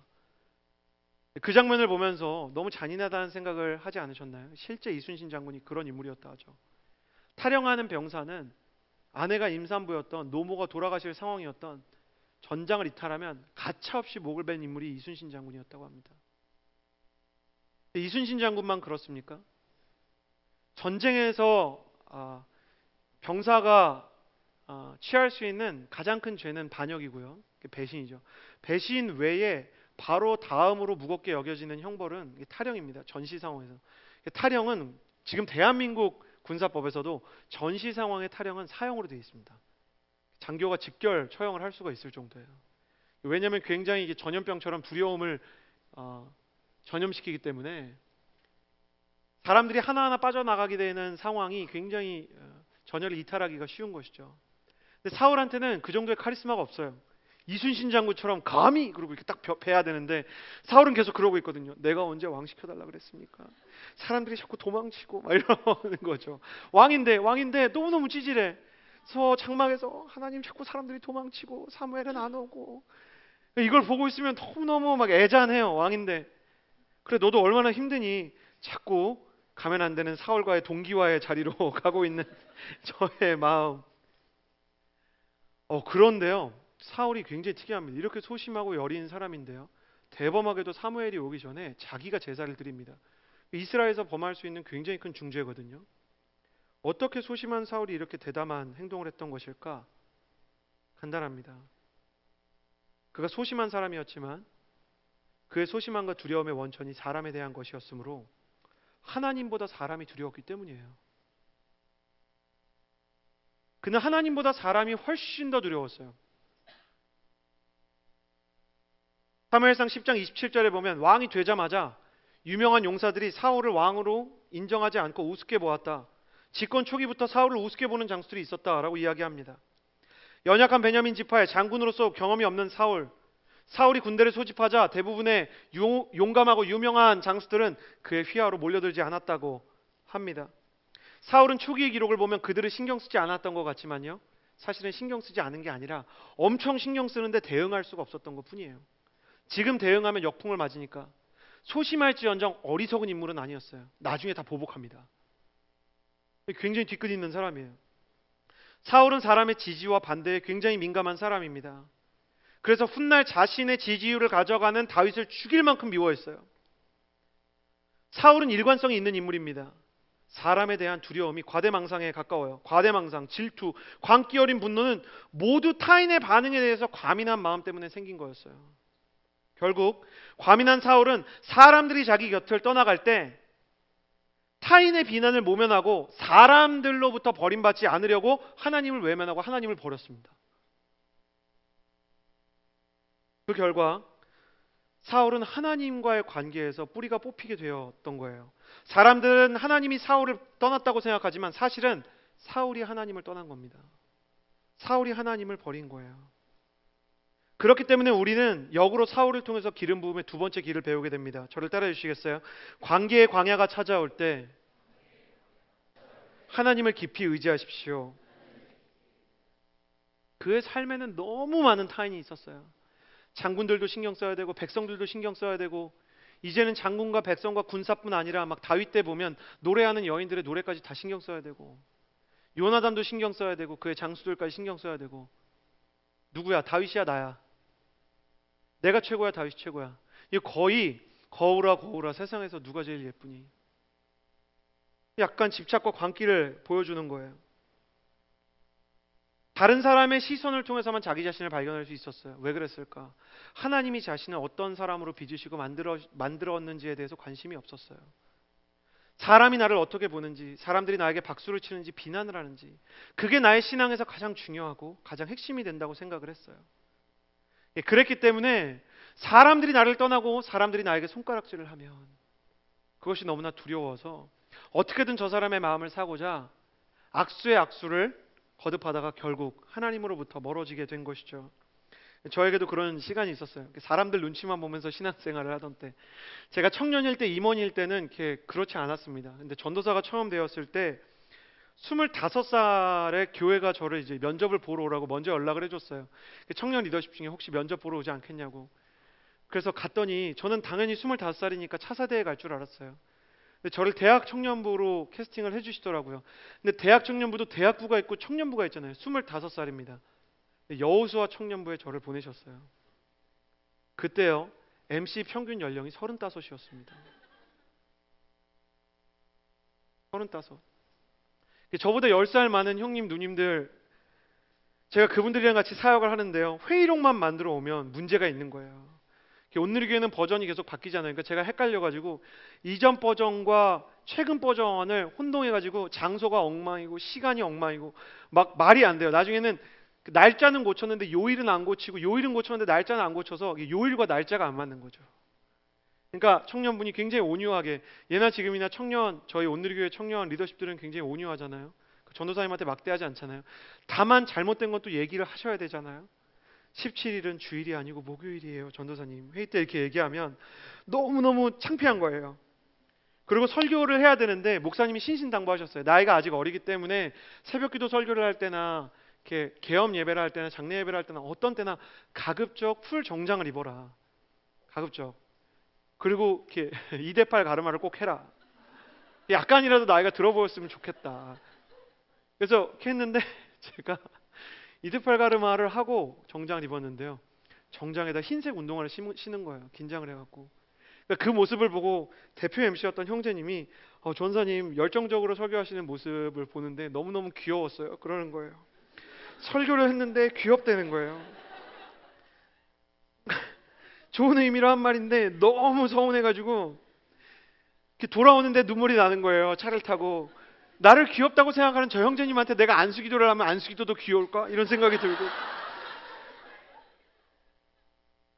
그 장면을 보면서 너무 잔인하다는 생각을 하지 않으셨나요? 실제 이순신 장군이 그런 인물이었다 하죠. 탈영하는 병사는 아내가 임산부였던, 노모가 돌아가실 상황이었던, 전장을 이탈하면 가차없이 목을 벤 인물이 이순신 장군이었다고 합니다. 이순신 장군만 그렇습니까? 전쟁에서 병사가 취할 수 있는 가장 큰 죄는 반역이고요. 배신이죠. 배신 외에 바로 다음으로 무겁게 여겨지는 형벌은 탈영입니다. 전시 상황에서. 탈영은 지금 대한민국 군사법에서도 전시 상황의 탈영은 사형으로 되어 있습니다. 장교가 직결 처형을 할 수가 있을 정도예요. 왜냐하면 굉장히 이게 전염병처럼 두려움을 전염시키기 때문에 사람들이 하나하나 빠져나가게 되는 상황이 굉장히 전열을 이탈하기가 쉬운 것이죠. 근데 사울한테는 그 정도의 카리스마가 없어요. 이순신 장군처럼 감히 그러고 이렇게 딱 베야 되는데, 사울은 계속 그러고 있거든요. 내가 언제 왕 시켜달라 그랬습니까? 사람들이 자꾸 도망치고 막 이러는 거죠. 왕인데 너무너무 찌질해. 그래서 장막에서 하나님 자꾸 사람들이 도망치고 사무엘은 안 오고, 이걸 보고 있으면 너무너무 막 애잔해요. 왕인데. 그래, 너도 얼마나 힘드니? 자꾸 가면 안 되는 사울과의 동기와의 자리로 가고 있는 저의 마음. 그런데요, 사울이 굉장히 특이합니다. 이렇게 소심하고 여린 사람인데요, 대범하게도 사무엘이 오기 전에 자기가 제사를 드립니다. 이스라엘에서 범할 수 있는 굉장히 큰 중죄거든요. 어떻게 소심한 사울이 이렇게 대담한 행동을 했던 것일까? 간단합니다. 그가 소심한 사람이었지만 그의 소심함과 두려움의 원천이 사람에 대한 것이었으므로 하나님보다 사람이 두려웠기 때문이에요. 그는 하나님보다 사람이 훨씬 더 두려웠어요. 사무엘상 10장 27절에 보면 왕이 되자마자 유명한 용사들이 사울을 왕으로 인정하지 않고 우습게 보았다. 집권 초기부터 사울을 우습게 보는 장수들이 있었다라고 이야기합니다. 연약한 베냐민 지파의 장군으로서 경험이 없는 사울이 군대를 소집하자 대부분의 용감하고 유명한 장수들은 그의 휘하로 몰려들지 않았다고 합니다. 사울은 초기의 기록을 보면 그들을 신경 쓰지 않았던 것 같지만요, 사실은 신경 쓰지 않은 게 아니라 엄청 신경 쓰는데 대응할 수가 없었던 것 뿐이에요. 지금 대응하면 역풍을 맞으니까. 소심할지언정 어리석은 인물은 아니었어요. 나중에 다 보복합니다. 굉장히 뒤끝 있는 사람이에요. 사울은 사람의 지지와 반대에 굉장히 민감한 사람입니다. 그래서 훗날 자신의 지지율을 가져가는 다윗을 죽일 만큼 미워했어요. 사울은 일관성이 있는 인물입니다. 사람에 대한 두려움이 과대망상에 가까워요. 과대망상, 질투, 광기 어린 분노는 모두 타인의 반응에 대해서 과민한 마음 때문에 생긴 거였어요. 결국 과민한 사울은 사람들이 자기 곁을 떠나갈 때 타인의 비난을 모면하고 사람들로부터 버림받지 않으려고 하나님을 외면하고 하나님을 버렸습니다. 그 결과 사울은 하나님과의 관계에서 뿌리가 뽑히게 되었던 거예요. 사람들은 하나님이 사울을 떠났다고 생각하지만 사실은 사울이 하나님을 떠난 겁니다. 사울이 하나님을 버린 거예요. 그렇기 때문에 우리는 역으로 사울을 통해서 기름 부음의 두 번째 길을 배우게 됩니다. 저를 따라해 주시겠어요? 관계의 광야가 찾아올 때 하나님을 깊이 의지하십시오. 그의 삶에는 너무 많은 타인이 있었어요. 장군들도 신경 써야 되고 백성들도 신경 써야 되고, 이제는 장군과 백성과 군사뿐 아니라 막 다윗 때 보면 노래하는 여인들의 노래까지 다 신경 써야 되고, 요나단도 신경 써야 되고, 그의 장수들까지 신경 써야 되고. 누구야? 다윗이야, 나야? 내가 최고야, 다윗이 최고야? 이 거의 거울아 거울아 세상에서 누가 제일 예쁘니? 약간 집착과 광기를 보여주는 거예요. 다른 사람의 시선을 통해서만 자기 자신을 발견할 수 있었어요. 왜 그랬을까? 하나님이 자신을 어떤 사람으로 빚으시고 만들었는지에 대해서 관심이 없었어요. 사람이 나를 어떻게 보는지, 사람들이 나에게 박수를 치는지 비난을 하는지, 그게 나의 신앙에서 가장 중요하고 가장 핵심이 된다고 생각을 했어요. 그랬기 때문에 사람들이 나를 떠나고 사람들이 나에게 손가락질을 하면 그것이 너무나 두려워서 어떻게든 저 사람의 마음을 사고자 악수의 악수를 거듭하다가 결국 하나님으로부터 멀어지게 된 것이죠. 저에게도 그런 시간이 있었어요. 사람들 눈치만 보면서 신앙생활을 하던 때, 제가 청년일 때, 임원일 때는 이렇게 그렇지 않았습니다. 근데 전도사가 처음 되었을 때 25살에 교회가 저를 이제 면접을 보러 오라고 먼저 연락을 해줬어요. 청년 리더십 중에 혹시 면접 보러 오지 않겠냐고. 그래서 갔더니 저는 당연히 25살이니까 차사대에 갈 줄 알았어요. 근데 저를 대학 청년부로 캐스팅을 해주시더라고요. 근데 대학 청년부도 대학부가 있고 청년부가 있잖아요. 25살입니다. 여호수아 청년부에 저를 보내셨어요. 그때요, MC 평균 연령이 35이었습니다. 35. 저보다 10살 많은 형님, 누님들, 제가 그분들이랑 같이 사역을 하는데요, 회의록만 만들어 오면 문제가 있는 거예요. 온누리교회는 버전이 계속 바뀌잖아요. 그러니까 제가 헷갈려가지고 이전 버전과 최근 버전을 혼동해가지고 장소가 엉망이고 시간이 엉망이고 막 말이 안 돼요. 나중에는 날짜는 고쳤는데 요일은 안 고치고, 요일은 고쳤는데 날짜는 안 고쳐서 요일과 날짜가 안 맞는 거죠. 그러니까 청년분이 굉장히 온유하게, 예나 지금이나 저희 온누리교회 청년 리더십들은 굉장히 온유하잖아요. 전도사님한테 막대하지 않잖아요. 다만 잘못된 것도 얘기를 하셔야 되잖아요. 17일은 주일이 아니고 목요일이에요, 전도사님. 회의 때 이렇게 얘기하면 너무너무 창피한 거예요. 그리고 설교를 해야 되는데 목사님이 신신당부하셨어요. 나이가 아직 어리기 때문에 새벽기도 설교를 할 때나 이렇게 계엄 예배를 할 때나 장례 예배를 할 때나 어떤 때나 가급적 풀 정장을 입어라. 가급적. 그리고 이렇게 2대8 가르마를 꼭 해라. 약간이라도 나이가 들어 보였으면 좋겠다. 그래서 이렇게 했는데 제가 2대8 가르마를 하고 정장을 입었는데요, 정장에다 흰색 운동화를 신은 거예요. 긴장을 해갖고. 그러니까 그 모습을 보고 대표 MC였던 형제님이 전사님 열정적으로 설교하시는 모습을 보는데 너무너무 귀여웠어요. 그러는 거예요. 설교를 했는데 귀엽다는 거예요. 좋은 의미로 한 말인데 너무 서운해가지고 이렇게 돌아오는데 눈물이 나는 거예요. 차를 타고. 나를 귀엽다고 생각하는 저 형제님한테 내가 안수기도를 하면 안수기도도 귀여울까? 이런 생각이 들고,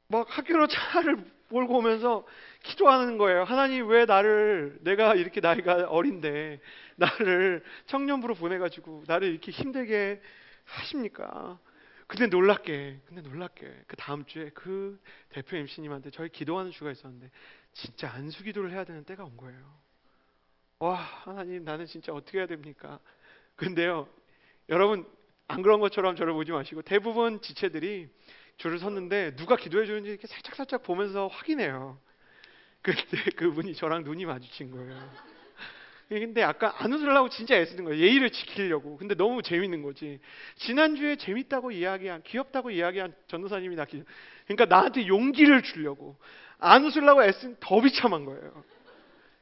막 학교로 차를 몰고 오면서 기도하는 거예요. 하나님, 왜 내가 이렇게 나이가 어린데 나를 청년부로 보내가지고 나를 이렇게 힘들게 하십니까? 근데 놀랍게 그 다음 주에 그 대표 MC님한테 저희 기도하는 주가 있었는데 진짜 안수기도를 해야 되는 때가 온 거예요. 와, 하나님, 나는 진짜 어떻게 해야 됩니까? 근데요, 여러분, 안 그런 것처럼 저를 보지 마시고 대부분 지체들이 줄을 섰는데 누가 기도해 주는지 이렇게 살짝 보면서 확인해요. 그때 그분이 저랑 눈이 마주친 거예요. 근데 약간 안 웃으려고 진짜 애쓰는 거예요. 예의를 지키려고. 근데 너무 재밌는 거지. 지난주에 재밌다고 이야기한, 귀엽다고 이야기한 전도사님이 그러니까 나한테 용기를 주려고 안 웃으려고 애쓴, 더 비참한 거예요.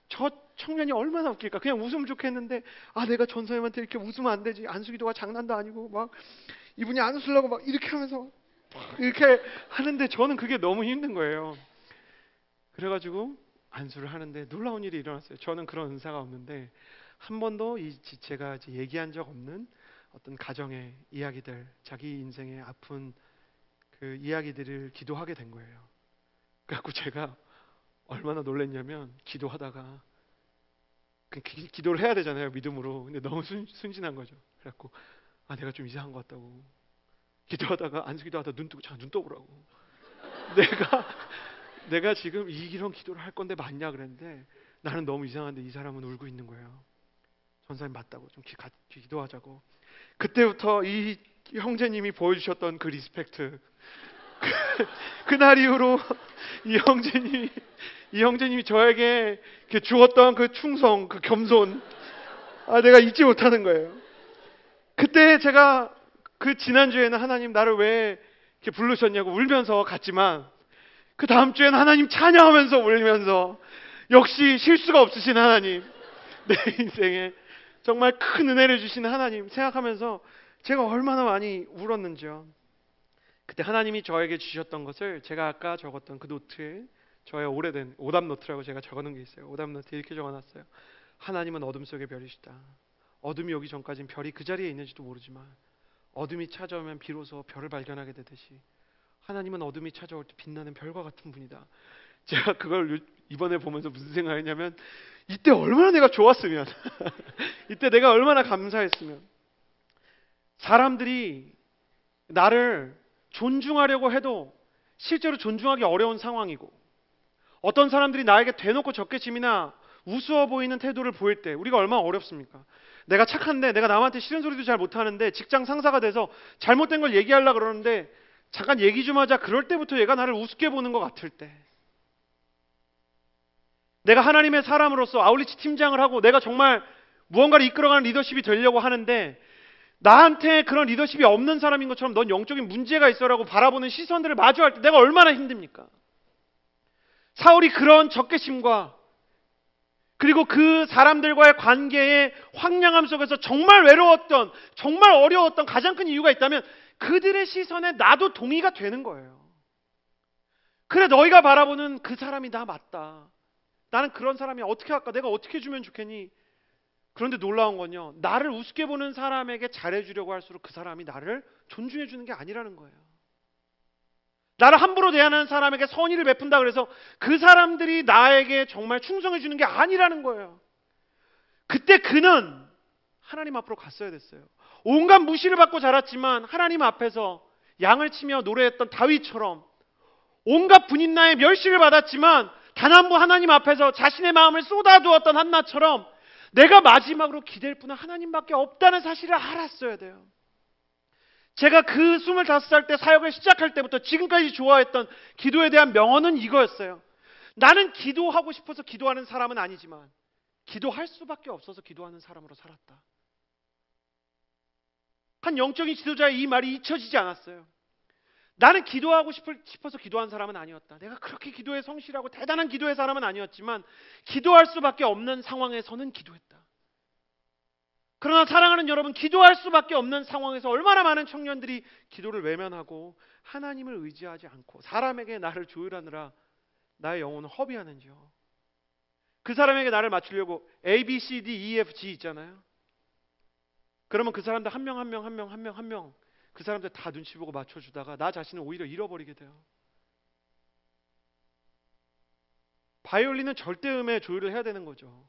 저 청년이 얼마나 웃길까. 그냥 웃으면 좋겠는데, 내가 전사님한테 이렇게 웃으면 안 되지. 안수기도가 장난도 아니고 막 이분이 안 웃으려고 막 이렇게 하면서 막 이렇게 하는데 저는 그게 너무 힘든 거예요. 그래가지고 안수를 하는데 놀라운 일이 일어났어요. 저는 그런 은사가 없는데 한 번도 이 지체가 얘기한 적 없는 어떤 가정의 이야기들, 자기 인생의 아픈 그 이야기들을 기도하게 된 거예요. 그래갖고 제가 얼마나 놀랐냐면, 기도하다가 기도를 해야 되잖아요, 믿음으로. 근데 너무 순진한 거죠. 그래갖고 내가 좀 이상한 것 같다고. 기도하다가 안수기도 하다 눈 뜨고 자, 눈 떠보라고. 내가 지금 이런 기도를 할 건데 맞냐 그랬는데 나는 너무 이상한데 이 사람은 울고 있는 거예요. 전사님 맞다고 좀 기도하자고. 그때부터 이 형제님이 보여주셨던 그 리스펙트, 그날 이후로 이 형제님이 저에게 주었던 그 충성, 그 겸손, 내가 잊지 못하는 거예요. 그때 제가 그 지난주에는 하나님 나를 왜 이렇게 부르셨냐고 울면서 갔지만, 그 다음 주에는 하나님 찬양하면서 울면서, 역시 실수가 없으신 하나님, 내 인생에 정말 큰 은혜를 주시는 하나님 생각하면서 제가 얼마나 많이 울었는지요. 그때 하나님이 저에게 주셨던 것을 제가 아까 적었던 그 노트에, 저의 오래된 오답 노트라고 제가 적어놓은 게 있어요. 오답 노트에 이렇게 적어놨어요. 하나님은 어둠 속의 별이시다. 어둠이 오기 전까지는 별이 그 자리에 있는지도 모르지만 어둠이 찾아오면 비로소 별을 발견하게 되듯이 하나님은 어둠이 찾아올 때 빛나는 별과 같은 분이다. 제가 그걸 이번에 보면서 무슨 생각했냐면, 이때 얼마나 내가 좋았으면 이때 내가 얼마나 감사했으면. 사람들이 나를 존중하려고 해도 실제로 존중하기 어려운 상황이고, 어떤 사람들이 나에게 대놓고 적개심이나 우스워 보이는 태도를 보일 때 우리가 얼마나 어렵습니까? 내가 착한데, 내가 남한테 싫은 소리도 잘 못하는데 직장 상사가 돼서 잘못된 걸 얘기하려고 그러는데 잠깐 얘기 좀 하자, 그럴 때부터 얘가 나를 우습게 보는 것 같을 때, 내가 하나님의 사람으로서 아울리치 팀장을 하고 내가 정말 무언가를 이끌어가는 리더십이 되려고 하는데 나한테 그런 리더십이 없는 사람인 것처럼 넌 영적인 문제가 있어라고 바라보는 시선들을 마주할 때 내가 얼마나 힘듭니까? 사울이 그런 적개심과 그리고 그 사람들과의 관계의 황량함 속에서 정말 외로웠던, 정말 어려웠던 가장 큰 이유가 있다면 그들의 시선에 나도 동의가 되는 거예요. 그래, 너희가 바라보는 그 사람이 나 맞다. 나는 그런 사람이 어떻게 할까? 내가 어떻게 해주면 좋겠니? 그런데 놀라운 건요, 나를 우습게 보는 사람에게 잘해주려고 할수록 그 사람이 나를 존중해주는 게 아니라는 거예요. 나를 함부로 대하는 사람에게 선의를 베푼다 그래서 그 사람들이 나에게 정말 충성해주는 게 아니라는 거예요. 그때 그는 하나님 앞으로 갔어야 됐어요. 온갖 무시를 받고 자랐지만 하나님 앞에서 양을 치며 노래했던 다윗처럼, 온갖 분인나의 멸시를 받았지만 단 한 번 하나님 앞에서 자신의 마음을 쏟아두었던 한나처럼 내가 마지막으로 기댈 분은 하나님밖에 없다는 사실을 알았어야 돼요. 제가 그 25살 때 사역을 시작할 때부터 지금까지 좋아했던 기도에 대한 명언은 이거였어요. 나는 기도하고 싶어서 기도하는 사람은 아니지만 기도할 수밖에 없어서 기도하는 사람으로 살았다. 한 영적인 지도자의 이 말이 잊혀지지 않았어요. 나는 기도하고 싶어서 기도한 사람은 아니었다. 내가 그렇게 기도에 성실하고 대단한 기도의 사람은 아니었지만 기도할 수밖에 없는 상황에서는 기도했다. 그러나 사랑하는 여러분, 기도할 수밖에 없는 상황에서 얼마나 많은 청년들이 기도를 외면하고 하나님을 의지하지 않고 사람에게 나를 조율하느라 나의 영혼을 허비하는지요. 그 사람에게 나를 맞추려고 A, B, C, D, E, F, G 있잖아요. 그러면 그 사람들 한 명 그 사람들 다 눈치 보고 맞춰주다가 나 자신을 오히려 잃어버리게 돼요. 바이올린은 절대음에 조율을 해야 되는 거죠.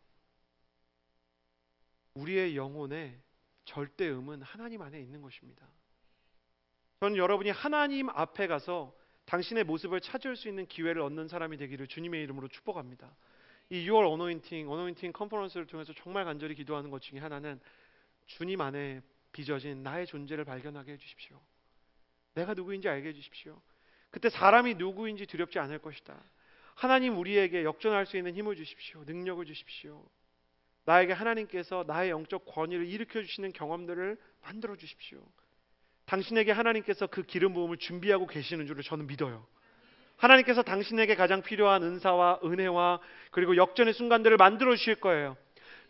우리의 영혼의 절대음은 하나님 안에 있는 것입니다. 저는 여러분이 하나님 앞에 가서 당신의 모습을 찾을 수 있는 기회를 얻는 사람이 되기를 주님의 이름으로 축복합니다. 이 6월 어노인팅 컨퍼런스를 통해서 정말 간절히 기도하는 것 중에 하나는 주님 안에 빚어진 나의 존재를 발견하게 해주십시오. 내가 누구인지 알게 해주십시오. 그때 사람이 누구인지 두렵지 않을 것이다. 하나님 우리에게 역전할 수 있는 힘을 주십시오. 능력을 주십시오. 나에게 하나님께서 나의 영적 권위를 일으켜 주시는 경험들을 만들어 주십시오. 당신에게 하나님께서 그 기름 부음을 준비하고 계시는 줄을 저는 믿어요. 하나님께서 당신에게 가장 필요한 은사와 은혜와 그리고 역전의 순간들을 만들어 주실 거예요.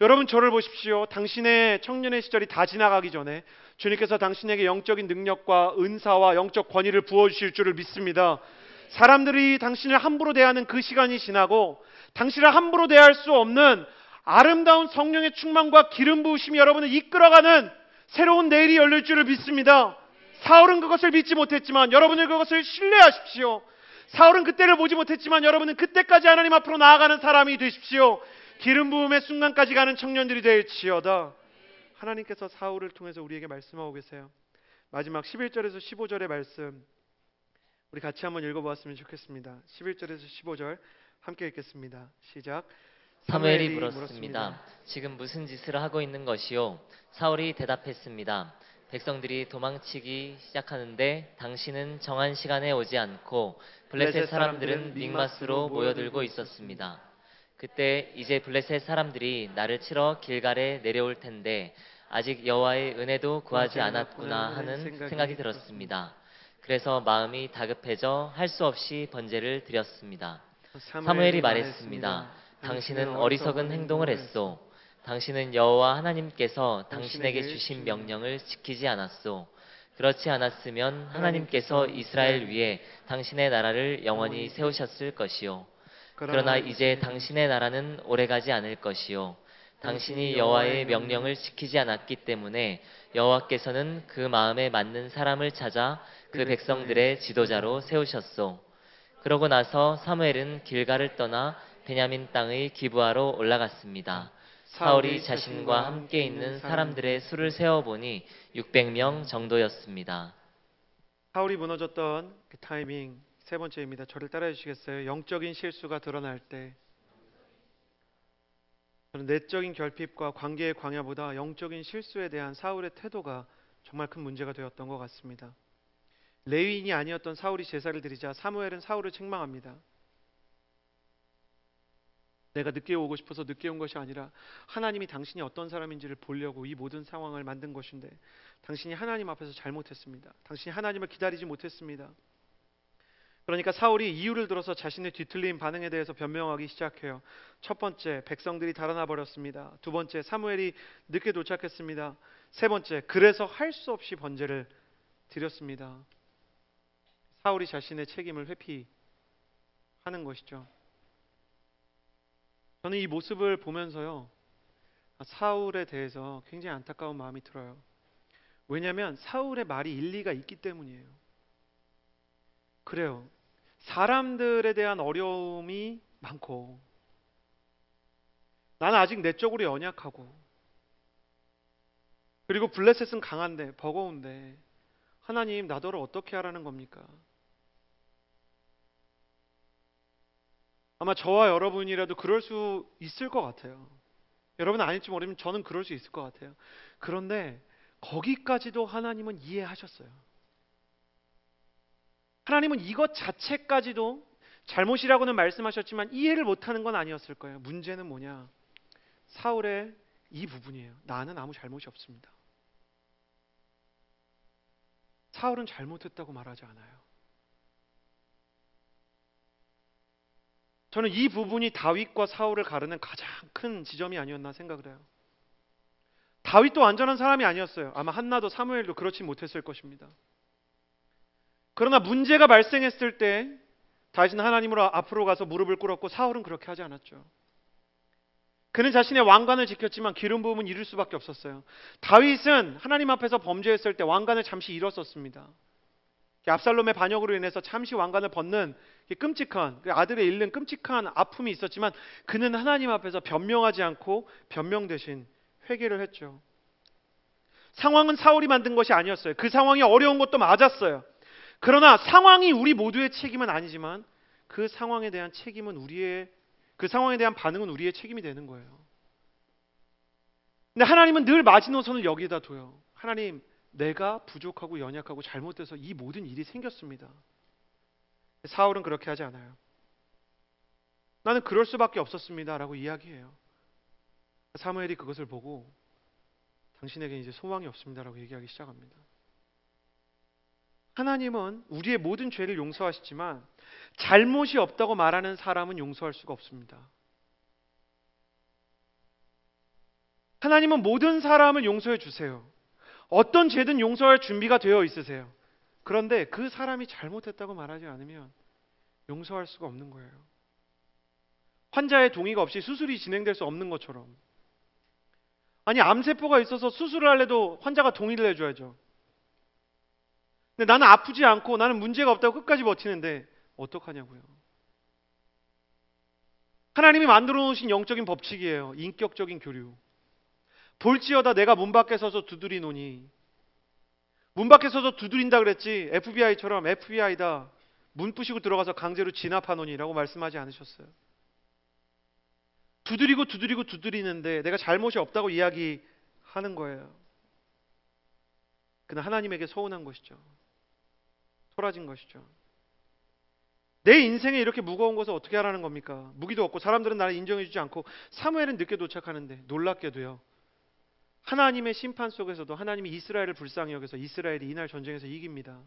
여러분, 저를 보십시오. 당신의 청년의 시절이 다 지나가기 전에 주님께서 당신에게 영적인 능력과 은사와 영적 권위를 부어주실 줄을 믿습니다. 사람들이 당신을 함부로 대하는 그 시간이 지나고 당신을 함부로 대할 수 없는 아름다운 성령의 충만과 기름 부으심이 여러분을 이끌어가는 새로운 내일이 열릴 줄을 믿습니다. 사울은 그것을 믿지 못했지만 여러분은 그것을 신뢰하십시오. 사울은 그때를 보지 못했지만 여러분은 그때까지 하나님 앞으로 나아가는 사람이 되십시오. 기름 부음의 순간까지 가는 청년들이 될지어다. 하나님께서 사울을 통해서 우리에게 말씀하고 계세요. 마지막 11절에서 15절의 말씀 우리 같이 한번 읽어보았으면 좋겠습니다. 11절에서 15절 함께 읽겠습니다. 시작. 사무엘이 물었습니다. 지금 무슨 짓을 하고 있는 것이요? 사울이 대답했습니다. 백성들이 도망치기 시작하는데 당신은 정한 시간에 오지 않고 블레셋 사람들은 믹마스로 모여들고 있었습니다. 그때 이제 블레셋 사람들이 나를 치러 길갈에 내려올 텐데 아직 여호와의 은혜도 구하지 않았구나 하는 생각이 들었습니다. 그래서 마음이 다급해져 할 수 없이 번제를 드렸습니다. 사무엘이 말했습니다. 당신은 어리석은 행동을 했소. 당신은 여호와 하나님께서 당신에게 주신 명령을 지키지 않았소. 그렇지 않았으면 하나님께서 이스라엘 위에 당신의 나라를 영원히 세우셨을 것이요. 그러나 이제 당신의 나라는 오래가지 않을 것이요. 당신이 여호와의 명령을 지키지 않았기 때문에 여호와께서는 그 마음에 맞는 사람을 찾아 그 백성들의 지도자로 세우셨소. 그러고 나서 사무엘은 길갈을 떠나 베냐민 땅의 기브아로 올라갔습니다. 사울이 자신과 함께 있는 사람들의 수를 세어보니 600명 정도였습니다. 사울이 무너졌던 그 타이밍 세 번째입니다. 저를 따라해 주시겠어요? 영적인 실수가 드러날 때 저는 내적인 결핍과 관계의 광야보다 영적인 실수에 대한 사울의 태도가 정말 큰 문제가 되었던 것 같습니다. 레위인이 아니었던 사울이 제사를 드리자 사무엘은 사울을 책망합니다. 내가 늦게 오고 싶어서 늦게 온 것이 아니라 하나님이 당신이 어떤 사람인지를 보려고 이 모든 상황을 만든 것인데 당신이 하나님 앞에서 잘못했습니다. 당신이 하나님을 기다리지 못했습니다. 그러니까 사울이 이유를 들어서 자신의 뒤틀린 반응에 대해서 변명하기 시작해요. 첫 번째, 백성들이 달아나 버렸습니다. 두 번째, 사무엘이 늦게 도착했습니다. 세 번째, 그래서 할 수 없이 번제를 드렸습니다. 사울이 자신의 책임을 회피하는 것이죠. 저는 이 모습을 보면서요, 사울에 대해서 굉장히 안타까운 마음이 들어요. 왜냐하면 사울의 말이 일리가 있기 때문이에요. 그래요. 사람들에 대한 어려움이 많고 나는 아직 내적으로 연약하고 그리고 블레셋은 강한데 버거운데 하나님 나더러 어떻게 하라는 겁니까? 아마 저와 여러분이라도 그럴 수 있을 것 같아요. 여러분은 아닐지 모르지만 저는 그럴 수 있을 것 같아요. 그런데 거기까지도 하나님은 이해하셨어요. 하나님은 이것 자체까지도 잘못이라고는 말씀하셨지만 이해를 못하는 건 아니었을 거예요. 문제는 뭐냐? 사울의 이 부분이에요. 나는 아무 잘못이 없습니다. 사울은 잘못했다고 말하지 않아요. 저는 이 부분이 다윗과 사울을 가르는 가장 큰 지점이 아니었나 생각을 해요. 다윗도 완전한 사람이 아니었어요. 아마 한나도 사무엘도 그렇지 못했을 것입니다. 그러나 문제가 발생했을 때 다윗은 하나님으로 앞으로 가서 무릎을 꿇었고 사울은 그렇게 하지 않았죠. 그는 자신의 왕관을 지켰지만 기름 부음은 잃을 수밖에 없었어요. 다윗은 하나님 앞에서 범죄했을 때 왕관을 잠시 잃었었습니다. 압살롬의 반역으로 인해서 잠시 왕관을 벗는 끔찍한 아들을 잃는 끔찍한 아픔이 있었지만 그는 하나님 앞에서 변명하지 않고 변명 대신 회개를 했죠. 상황은 사울이 만든 것이 아니었어요. 그 상황이 어려운 것도 맞았어요. 그러나 상황이 우리 모두의 책임은 아니지만 그 상황에 대한 책임은 그 상황에 대한 반응은 우리의 책임이 되는 거예요. 근데 하나님은 늘 마지노선을 여기다 둬요. 하나님, 내가 부족하고 연약하고 잘못돼서 이 모든 일이 생겼습니다. 사울은 그렇게 하지 않아요. 나는 그럴 수밖에 없었습니다 라고 이야기해요. 사무엘이 그것을 보고 당신에게 이제 소망이 없습니다 라고 얘기하기 시작합니다. 하나님은 우리의 모든 죄를 용서하시지만 잘못이 없다고 말하는 사람은 용서할 수가 없습니다. 하나님은 모든 사람을 용서해 주세요. 어떤 죄든 용서할 준비가 되어 있으세요. 그런데 그 사람이 잘못했다고 말하지 않으면 용서할 수가 없는 거예요. 환자의 동의가 없이 수술이 진행될 수 없는 것처럼. 아니, 암세포가 있어서 수술을 하려도 환자가 동의를 해줘야죠. 근데 나는 아프지 않고 나는 문제가 없다고 끝까지 버티는데 어떡하냐고요. 하나님이 만들어 놓으신 영적인 법칙이에요. 인격적인 교류. 볼지어다 내가 문 밖에 서서 두드리노니 문 밖에서도 두드린다 그랬지 FBI처럼 FBI다. 문 부시고 들어가서 강제로 진압하노니라고 말씀하지 않으셨어요. 두드리는데 내가 잘못이 없다고 이야기하는 거예요. 그는 하나님에게 서운한 것이죠. 토라진 것이죠. 내 인생에 이렇게 무거운 것을 어떻게 하라는 겁니까? 무기도 없고 사람들은 나를 인정해주지 않고. 사무엘은 늦게 도착하는데 놀랍게도요, 하나님의 심판 속에서도 하나님이 이스라엘을 불쌍히 여겨서 이스라엘이 이날 전쟁에서 이깁니다.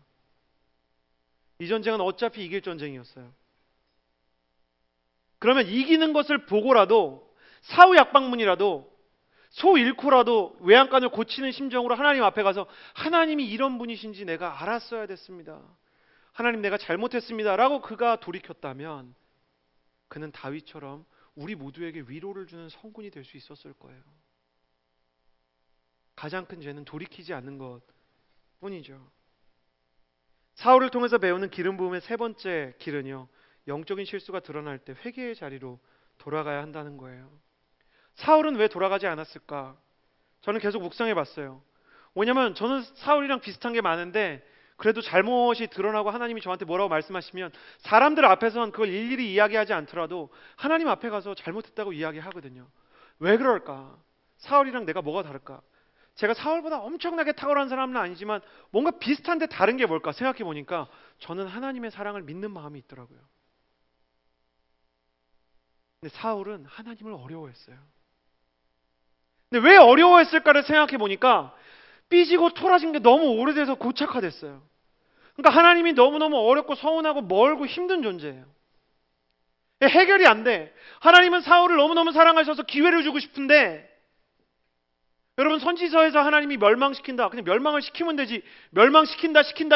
이 전쟁은 어차피 이길 전쟁이었어요. 그러면 이기는 것을 보고라도 사후 약방문이라도 소 잃고라도 외양간을 고치는 심정으로 하나님 앞에 가서 하나님이 이런 분이신지 내가 알았어야 됐습니다. 하나님 내가 잘못했습니다 라고 그가 돌이켰다면 그는 다윗처럼 우리 모두에게 위로를 주는 성군이 될 수 있었을 거예요. 가장 큰 죄는 돌이키지 않는 것 뿐이죠. 사울을 통해서 배우는 기름 부음의 세 번째 길은요, 영적인 실수가 드러날 때 회개의 자리로 돌아가야 한다는 거예요. 사울은 왜 돌아가지 않았을까? 저는 계속 묵상해 봤어요. 왜냐면 저는 사울이랑 비슷한 게 많은데 그래도 잘못이 드러나고 하나님이 저한테 뭐라고 말씀하시면 사람들 앞에서는 그걸 일일이 이야기하지 않더라도 하나님 앞에 가서 잘못했다고 이야기하거든요. 왜 그럴까? 사울이랑 내가 뭐가 다를까? 제가 사울보다 엄청나게 탁월한 사람은 아니지만 뭔가 비슷한데 다른 게 뭘까 생각해 보니까 저는 하나님의 사랑을 믿는 마음이 있더라고요. 근데 사울은 하나님을 어려워했어요. 근데 왜 어려워했을까를 생각해 보니까 삐지고 토라진 게 너무 오래돼서 고착화됐어요. 그러니까 하나님이 너무너무 어렵고 서운하고 멀고 힘든 존재예요. 해결이 안 돼. 하나님은 사울을 너무너무 사랑하셔서 기회를 주고 싶은데, 여러분 선지서에서 하나님이 멸망시킨다, 그냥 멸망을 시키면 되지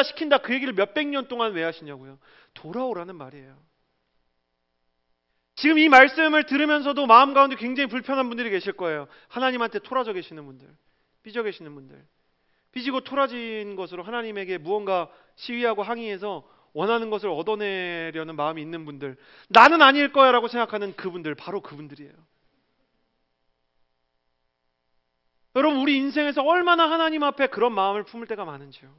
시킨다 그 얘기를 몇백 년 동안 왜 하시냐고요. 돌아오라는 말이에요. 지금 이 말씀을 들으면서도 마음 가운데 굉장히 불편한 분들이 계실 거예요. 하나님한테 토라져 계시는 분들, 삐져 계시는 분들, 삐지고 토라진 것으로 하나님에게 무언가 시위하고 항의해서 원하는 것을 얻어내려는 마음이 있는 분들, 나는 아닐 거야 라고 생각하는 그분들, 바로 그분들이에요. 여러분, 우리 인생에서 얼마나 하나님 앞에 그런 마음을 품을 때가 많은지요.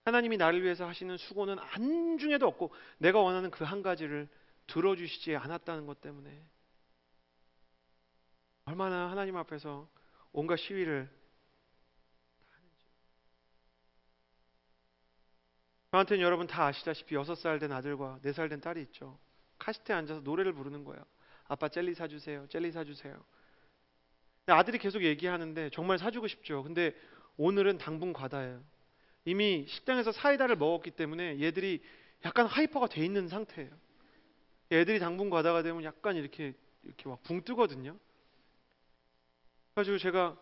하나님이 나를 위해서 하시는 수고는 안중에도 없고 내가 원하는 그 한 가지를 들어주시지 않았다는 것 때문에 얼마나 하나님 앞에서 온갖 시위를 하는지. 저한테는 여러분 다 아시다시피 6살 된 아들과 4살 된 딸이 있죠. 카시트에 앉아서 노래를 부르는 거예요. 아빠 젤리 사주세요. 젤리 사주세요. 아들이 계속 얘기하는데 정말 사주고 싶죠. 근데 오늘은 당분 과다예요. 이미 식당에서 사이다를 먹었기 때문에 얘들이 약간 하이퍼가 돼 있는 상태예요. 애들이 당분 과다가 되면 약간 이렇게 막 붕 뜨거든요. 그래가지고 제가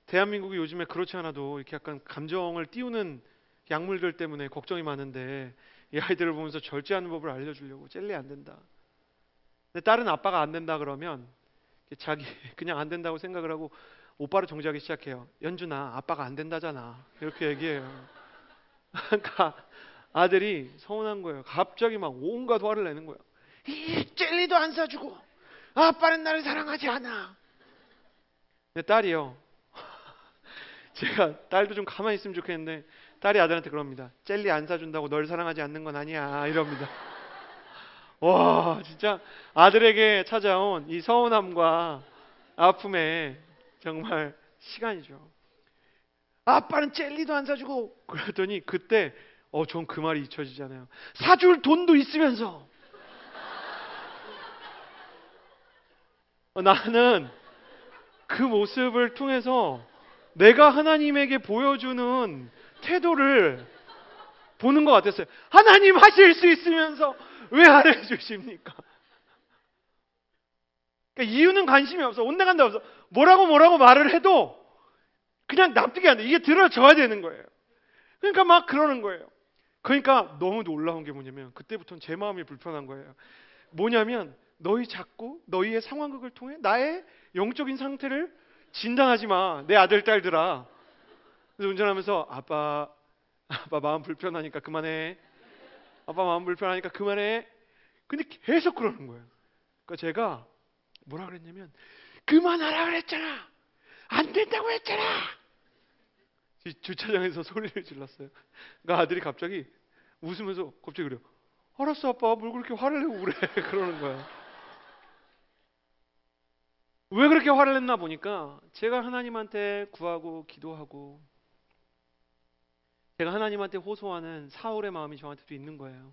대한민국이 요즘에 그렇지 않아도 이렇게 약간 감정을 띄우는 약물들 때문에 걱정이 많은데 이 아이들을 보면서 절제하는 법을 알려주려고 젤리 안 된다. 근데 딸은 아빠가 안 된다 그러면 자기 그냥 안 된다고 생각을 하고 오빠를 정지하기 시작해요. 연준아, 아빠가 안 된다잖아. 이렇게 얘기해요. 그러니까 아들이 서운한 거예요. 갑자기 막 온갖 화를 내는 거예요. 이 젤리도 안 사주고 아빠는 나를 사랑하지 않아. 근데 딸이요. 제가 딸도 좀 가만히 있으면 좋겠는데 딸이 아들한테 그럽니다. 젤리 안 사준다고 널 사랑하지 않는 건 아니야. 이럽니다. 와, 진짜 아들에게 찾아온 이 서운함과 아픔에 정말 시간이죠. 아빠는 젤리도 안 사주고. 그랬더니 그때 전 그 말이 잊혀지잖아요. 사줄 돈도 있으면서. 나는 그 모습을 통해서 내가 하나님에게 보여주는 태도를 보는 것 같았어요. 하나님 하실 수 있으면서 왜 안 해주십니까? 그러니까 이유는 관심이 없어. 온데간데 없어. 뭐라고 말을 해도 그냥 납득이 안 돼. 이게 들어져야 되는 거예요. 그러니까 막 그러는 거예요. 그러니까 너무 놀라운 게 뭐냐면 그때부터는 제 마음이 불편한 거예요. 뭐냐면 너희의 상황극을 통해 나의 영적인 상태를 진단하지 마. 내 아들 딸들아. 그래서 운전하면서 아빠 마음 불편하니까 그만해. 아빠 마음 불편하니까 그만해. 근데 계속 그러는 거예요. 그러니까 제가 뭐라 그랬냐면 그만하라 그랬잖아. 안 된다고 했잖아. 주차장에서 소리를 질렀어요. 그러니까 아들이 갑자기 웃으면서 갑자기 그래요. 알았어 아빠, 뭘 그렇게 화를 내고 그래. 그러는 거야. 왜 그렇게 화를 냈나 보니까 제가 하나님한테 구하고 기도하고 제가 하나님한테 호소하는 사울의 마음이 저한테도 있는 거예요.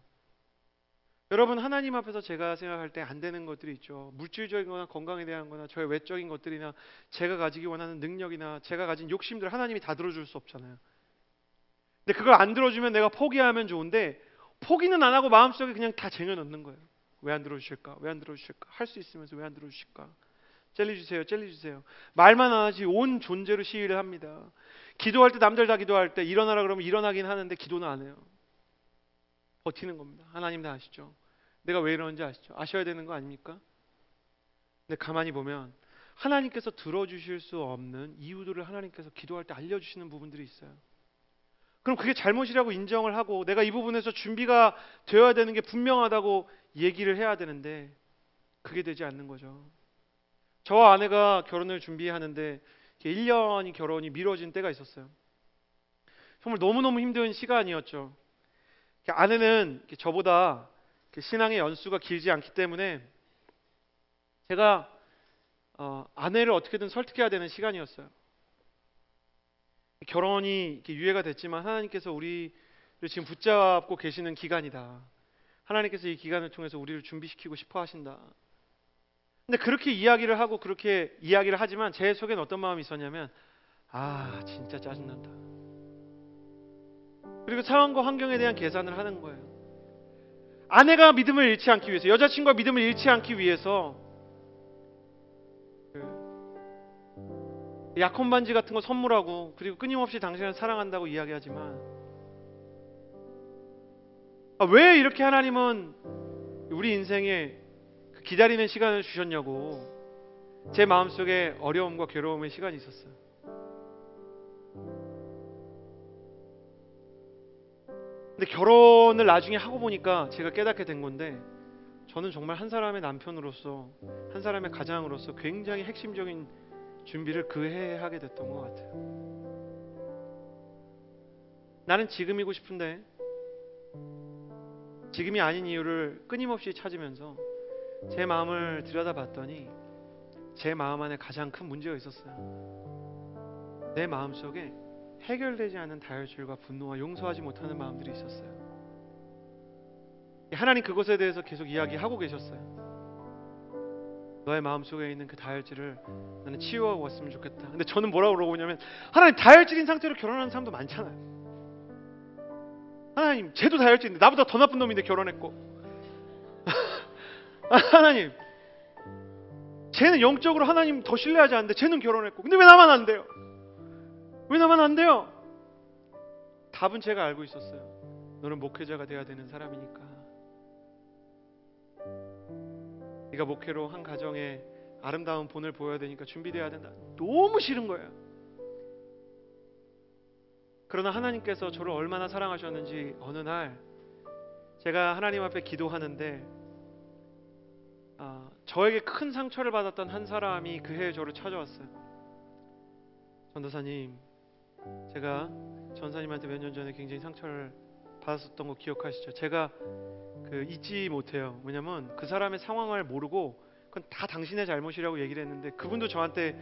여러분, 하나님 앞에서 제가 생각할 때 안 되는 것들이 있죠. 물질적이거나 건강에 대한 거나 저의 외적인 것들이나 제가 가지기 원하는 능력이나 제가 가진 욕심들 하나님이 다 들어줄 수 없잖아요. 근데 그걸 안 들어주면 내가 포기하면 좋은데 포기는 안 하고 마음속에 그냥 다 쟁여놓는 거예요. 왜 안 들어주실까? 왜 안 들어주실까? 할 수 있으면서 왜 안 들어주실까? 젤리주세요, 젤리주세요. 말만 안 하지 온 존재로 시위를 합니다. 기도할 때 남들 다 기도할 때 일어나라 그러면 일어나긴 하는데 기도는 안 해요. 버티는 겁니다. 하나님 다 아시죠? 내가 왜 이러는지 아시죠? 아셔야 되는 거 아닙니까? 근데 가만히 보면 하나님께서 들어주실 수 없는 이유들을 하나님께서 기도할 때 알려주시는 부분들이 있어요. 그럼 그게 잘못이라고 인정을 하고 내가 이 부분에서 준비가 되어야 되는 게 분명하다고 얘기를 해야 되는데 그게 되지 않는 거죠. 저와 아내가 결혼을 준비하는데 1년이 결혼이 미뤄진 때가 있었어요. 정말 너무너무 힘든 시간이었죠. 아내는 저보다 신앙의 연수가 길지 않기 때문에 제가 아내를 어떻게든 설득해야 되는 시간이었어요. 결혼이 유예가 됐지만 하나님께서 우리를 지금 붙잡고 계시는 기간이다. 하나님께서 이 기간을 통해서 우리를 준비시키고 싶어 하신다. 근데 그렇게 이야기를 하고 그렇게 이야기를 하지만 제 속에는 어떤 마음이 있었냐면 진짜 짜증난다. 그리고 상황과 환경에 대한 계산을 하는 거예요. 아내가 믿음을 잃지 않기 위해서, 여자친구가 믿음을 잃지 않기 위해서 약혼 반지 같은 거 선물하고 그리고 끊임없이 당신을 사랑한다고 이야기하지만 왜 이렇게 하나님은 우리 인생에 기다리는 시간을 주셨냐고 제 마음속에 어려움과 괴로움의 시간이 있었어요. 근데 결혼을 나중에 하고 보니까 제가 깨닫게 된 건데 저는 정말 한 사람의 남편으로서 한 사람의 가장으로서 굉장히 핵심적인 준비를 그 해에 하게 됐던 것 같아요. 나는 지금이고 싶은데 지금이 아닌 이유를 끊임없이 찾으면서 제 마음을 들여다봤더니 제 마음 안에 가장 큰 문제가 있었어요. 내 마음속에 해결되지 않은 다혈질과 분노와 용서하지 못하는 마음들이 있었어요. 하나님 그것에 대해서 계속 이야기하고 계셨어요. 너의 마음속에 있는 그 다혈질을 나는 치유하고 왔으면 좋겠다. 근데 저는 뭐라고 그러냐면 하나님, 다혈질인 상태로 결혼하는 사람도 많잖아요. 하나님, 쟤도 다혈질인데 나보다 더 나쁜 놈인데 결혼했고 하나님, 쟤는 영적으로 하나님 더 신뢰하지 않는데 쟤는 결혼했고 근데 왜 나만 안 돼요? 왜 나만 안 돼요? 답은 제가 알고 있었어요. 너는 목회자가 돼야 되는 사람이니까. 네가 목회로 한 가정에 아름다운 본을 보여야 되니까 준비돼야 된다. 너무 싫은 거예요. 그러나 하나님께서 저를 얼마나 사랑하셨는지 어느 날 제가 하나님 앞에 기도하는데 저에게 큰 상처를 받았던 한 사람이 그 해에 저를 찾아왔어요. 전도사님, 제가 전사님한테 몇 년 전에 굉장히 상처를 받았었던 거 기억하시죠? 제가 잊지 못해요. 왜냐면 그 사람의 상황을 모르고 그건 다 당신의 잘못이라고 얘기를 했는데 그분도 저한테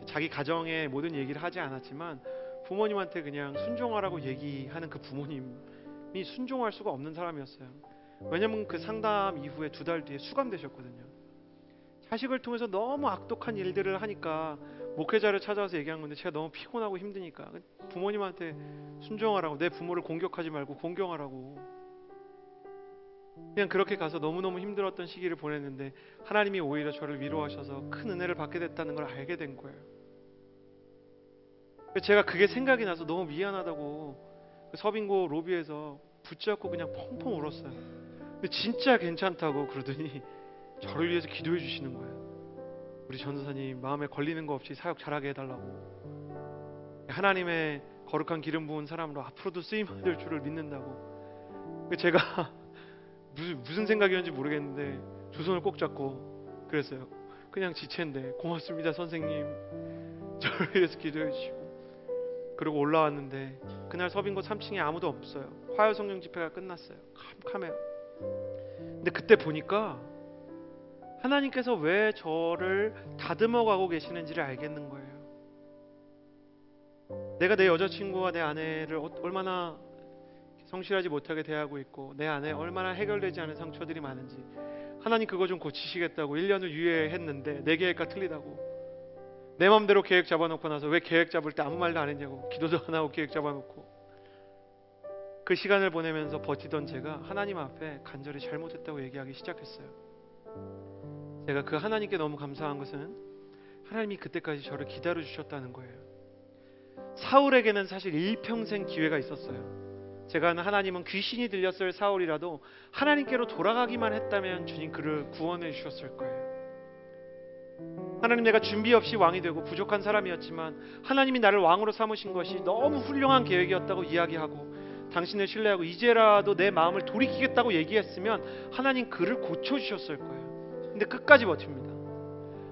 자기 가정의 모든 얘기를 하지 않았지만 부모님한테 그냥 순종하라고 얘기하는 그 부모님이 순종할 수가 없는 사람이었어요. 왜냐면 그 상담 이후에 2달 뒤에 수감되셨거든요. 자식을 통해서 너무 악독한 일들을 하니까 목회자를 찾아와서 얘기한 건데 제가 너무 피곤하고 힘드니까 부모님한테 순종하라고, 내 부모를 공격하지 말고 공경하라고, 그냥 그렇게 가서 너무너무 힘들었던 시기를 보냈는데 하나님이 오히려 저를 위로하셔서 큰 은혜를 받게 됐다는 걸 알게 된 거예요. 제가 그게 생각이 나서 너무 미안하다고 그 서빙고 로비에서 붙잡고 그냥 펑펑 울었어요. 근데 진짜 괜찮다고 그러더니 저를 위해서 기도해 주시는 거예요. 우리 전도사님 마음에 걸리는 거 없이 사역 잘하게 해달라고, 하나님의 거룩한 기름 부은 사람으로 앞으로도 쓰임받을 줄을 믿는다고. 제가 무슨 생각이었는지 모르겠는데 두 손을 꼭 잡고 그랬어요. 그냥 지체인데 고맙습니다 선생님, 저를 위해서 기도해 주시고. 그리고 올라왔는데 그날 서빙고 3층에 아무도 없어요. 화요 성령 집회가 끝났어요. 캄캄해요. 근데 그때 보니까 하나님께서 왜 저를 다듬어 가고 계시는지를 알겠는 거예요. 내가 내 여자친구와 내 아내를 얼마나 성실하지 못하게 대하고 있고 내 안에 얼마나 해결되지 않은 상처들이 많은지 하나님 그거 좀 고치시겠다고 1년을 유예했는데 내 계획과 틀리다고 내 맘대로 계획 잡아놓고 나서 왜 계획 잡을 때 아무 말도 안 했냐고 기도도 안 하고 계획 잡아놓고 그 시간을 보내면서 버티던 제가 하나님 앞에 간절히 잘못했다고 얘기하기 시작했어요. 제가 그 하나님께 너무 감사한 것은 하나님이 그때까지 저를 기다려 주셨다는 거예요. 사울에게는 사실 일평생 기회가 있었어요. 제가 아는 하나님은 귀신이 들렸을 사울이라도 하나님께로 돌아가기만 했다면 주님 그를 구원해 주셨을 거예요. 하나님, 내가 준비 없이 왕이 되고 부족한 사람이었지만 하나님이 나를 왕으로 삼으신 것이 너무 훌륭한 계획이었다고 이야기하고 당신을 신뢰하고 이제라도 내 마음을 돌이키겠다고 얘기했으면 하나님 그를 고쳐주셨을 거예요. 근데 끝까지 버팁니다.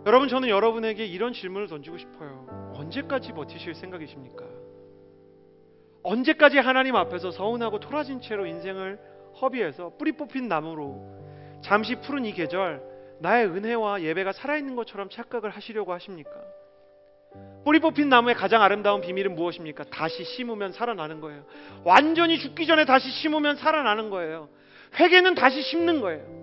여러분, 저는 여러분에게 이런 질문을 던지고 싶어요. 언제까지 버티실 생각이십니까? 언제까지 하나님 앞에서 서운하고 토라진 채로 인생을 허비해서 뿌리 뽑힌 나무로 잠시 푸른 이 계절 나의 은혜와 예배가 살아있는 것처럼 착각을 하시려고 하십니까? 뿌리 뽑힌 나무의 가장 아름다운 비밀은 무엇입니까? 다시 심으면 살아나는 거예요. 완전히 죽기 전에 다시 심으면 살아나는 거예요. 회개는 다시 심는 거예요.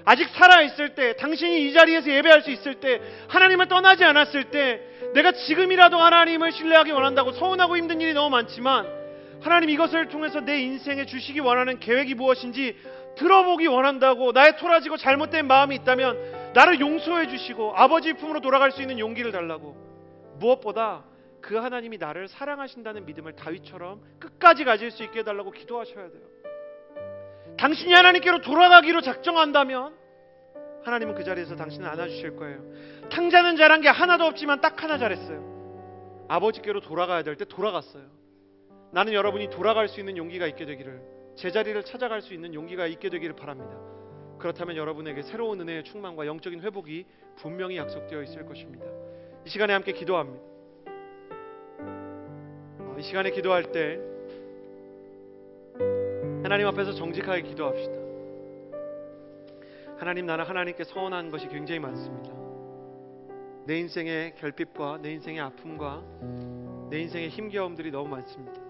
아직 살아있을 때, 당신이 이 자리에서 예배할 수 있을 때, 하나님을 떠나지 않았을 때, 내가 지금이라도 하나님을 신뢰하기 원한다고 서운하고 힘든 일이 너무 많지만 하나님 이것을 통해서 내 인생에 주시기 원하는 계획이 무엇인지 들어보기 원한다고 나의 토라지고 잘못된 마음이 있다면 나를 용서해 주시고 아버지 품으로 돌아갈 수 있는 용기를 달라고, 무엇보다 그 하나님이 나를 사랑하신다는 믿음을 다윗처럼 끝까지 가질 수 있게 해달라고 기도하셔야 돼요. 당신이 하나님께로 돌아가기로 작정한다면 하나님은 그 자리에서 당신을 안아주실 거예요. 탕자는 잘한 게 하나도 없지만 딱 하나 잘했어요. 아버지께로 돌아가야 될 때 돌아갔어요. 나는 여러분이 돌아갈 수 있는 용기가 있게 되기를, 제자리를 찾아갈 수 있는 용기가 있게 되기를 바랍니다. 그렇다면 여러분에게 새로운 은혜의 충만과 영적인 회복이 분명히 약속되어 있을 것입니다. 이 시간에 함께 기도합니다. 이 시간에 기도할 때 하나님 앞에서 정직하게 기도합시다. 하나님, 나는 하나님께 서운한 것이 굉장히 많습니다. 내 인생의 결핍과 내 인생의 아픔과 내 인생의 힘겨움들이 너무 많습니다.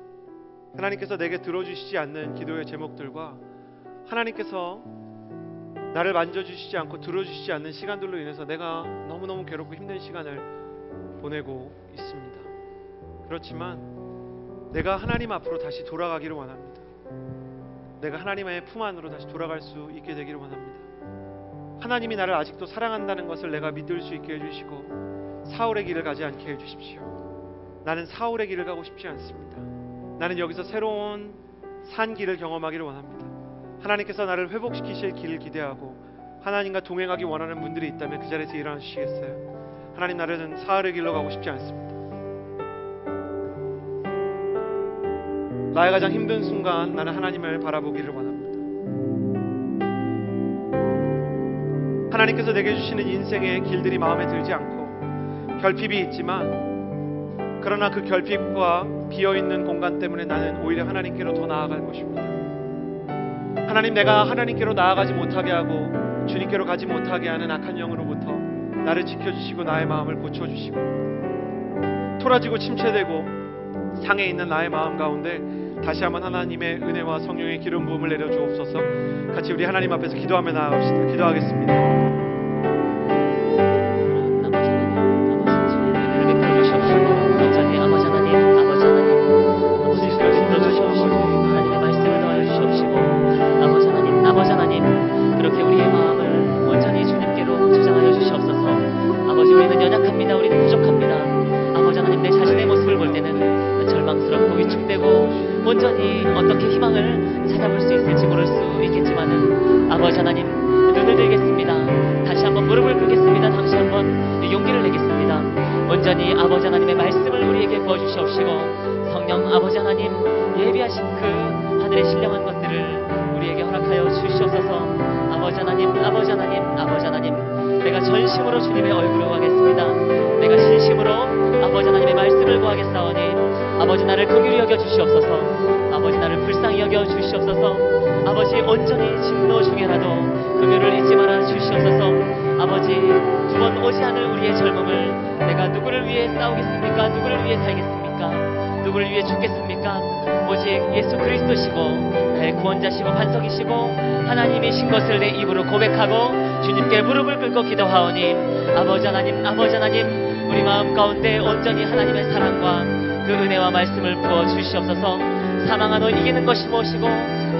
하나님께서 내게 들어주시지 않는 기도의 제목들과 하나님께서 나를 만져주시지 않고 들어주시지 않는 시간들로 인해서 내가 너무너무 괴롭고 힘든 시간을 보내고 있습니다. 그렇지만 내가 하나님 앞으로 다시 돌아가기를 원합니다. 내가 하나님의 품 안으로 다시 돌아갈 수 있게 되기를 원합니다. 하나님이 나를 아직도 사랑한다는 것을 내가 믿을 수 있게 해주시고 사울의 길을 가지 않게 해주십시오. 나는 사울의 길을 가고 싶지 않습니다. 나는 여기서 새로운 산 길을 경험하기를 원합니다. 하나님께서 나를 회복시키실 길을 기대하고 하나님과 동행하기 원하는 분들이 있다면 그 자리에서 일어나 주시겠어요? 하나님, 나는 사울의 길로 가고 싶지 않습니다. 나의 가장 힘든 순간 나는 하나님을 바라보기를 원합니다. 하나님께서 내게 주시는 인생의 길들이 마음에 들지 않고 결핍이 있지만, 그러나 그 결핍과 비어있는 공간 때문에 나는 오히려 하나님께로 더 나아갈 것입니다. 하나님, 내가 하나님께로 나아가지 못하게 하고 주님께로 가지 못하게 하는 악한 영으로부터 나를 지켜주시고 나의 마음을 고쳐주시고, 토라지고 침체되고 상해 있는 나의 마음 가운데 다시 한번 하나님의 은혜와 성령의 기름 부음을 내려 주옵소서. 같이 우리 하나님 앞에서 기도하며 나아갑시다. 기도하겠습니다. 온전히 어떻게 희망을 찾아볼 수 있을지 모를 수 있겠지만은 아버지 하나님, 눈을 들겠습니다. 다시 한번 무릎을 꿇겠습니다. 다시 한번 용기를 내겠습니다. 온전히 아버지 하나님의 말씀을 우리에게 부어주시옵시고, 성령 아버지 하나님, 예비하신 그 하늘의 신령한 것들을 우리에게 허락하여 주시옵소서. 아버지 하나님, 아버지 하나님, 아버지 하나님, 내가 전심으로 주님의 얼굴을 구하겠습니다. 내가 진심으로 아버지 하나님의 말씀을 구하겠사오니 아버지 나를 긍휼히 여겨 주시옵소서. 아버지 나를 불쌍히 여겨 주시옵소서. 아버지 온전히 진노 중에라도 긍휼을 잊지 말아 주시옵소서. 아버지 두 번 오지 않을 우리의 젊음을 내가 누구를 위해 싸우겠습니까? 누구를 위해 살겠습니까? 누구를 위해 죽겠습니까? 오직 예수 그리스도시고 나의 구원자시고 반석이시고 하나님이신 것을 내 입으로 고백하고 주님께 무릎을 꿇고 기도하오니 아버지 하나님, 아버지 하나님, 우리 마음 가운데 온전히 하나님의 사랑과 그 은혜와 말씀을 부어 주시옵소서. 사망 안으로 이기는 것이 무엇이고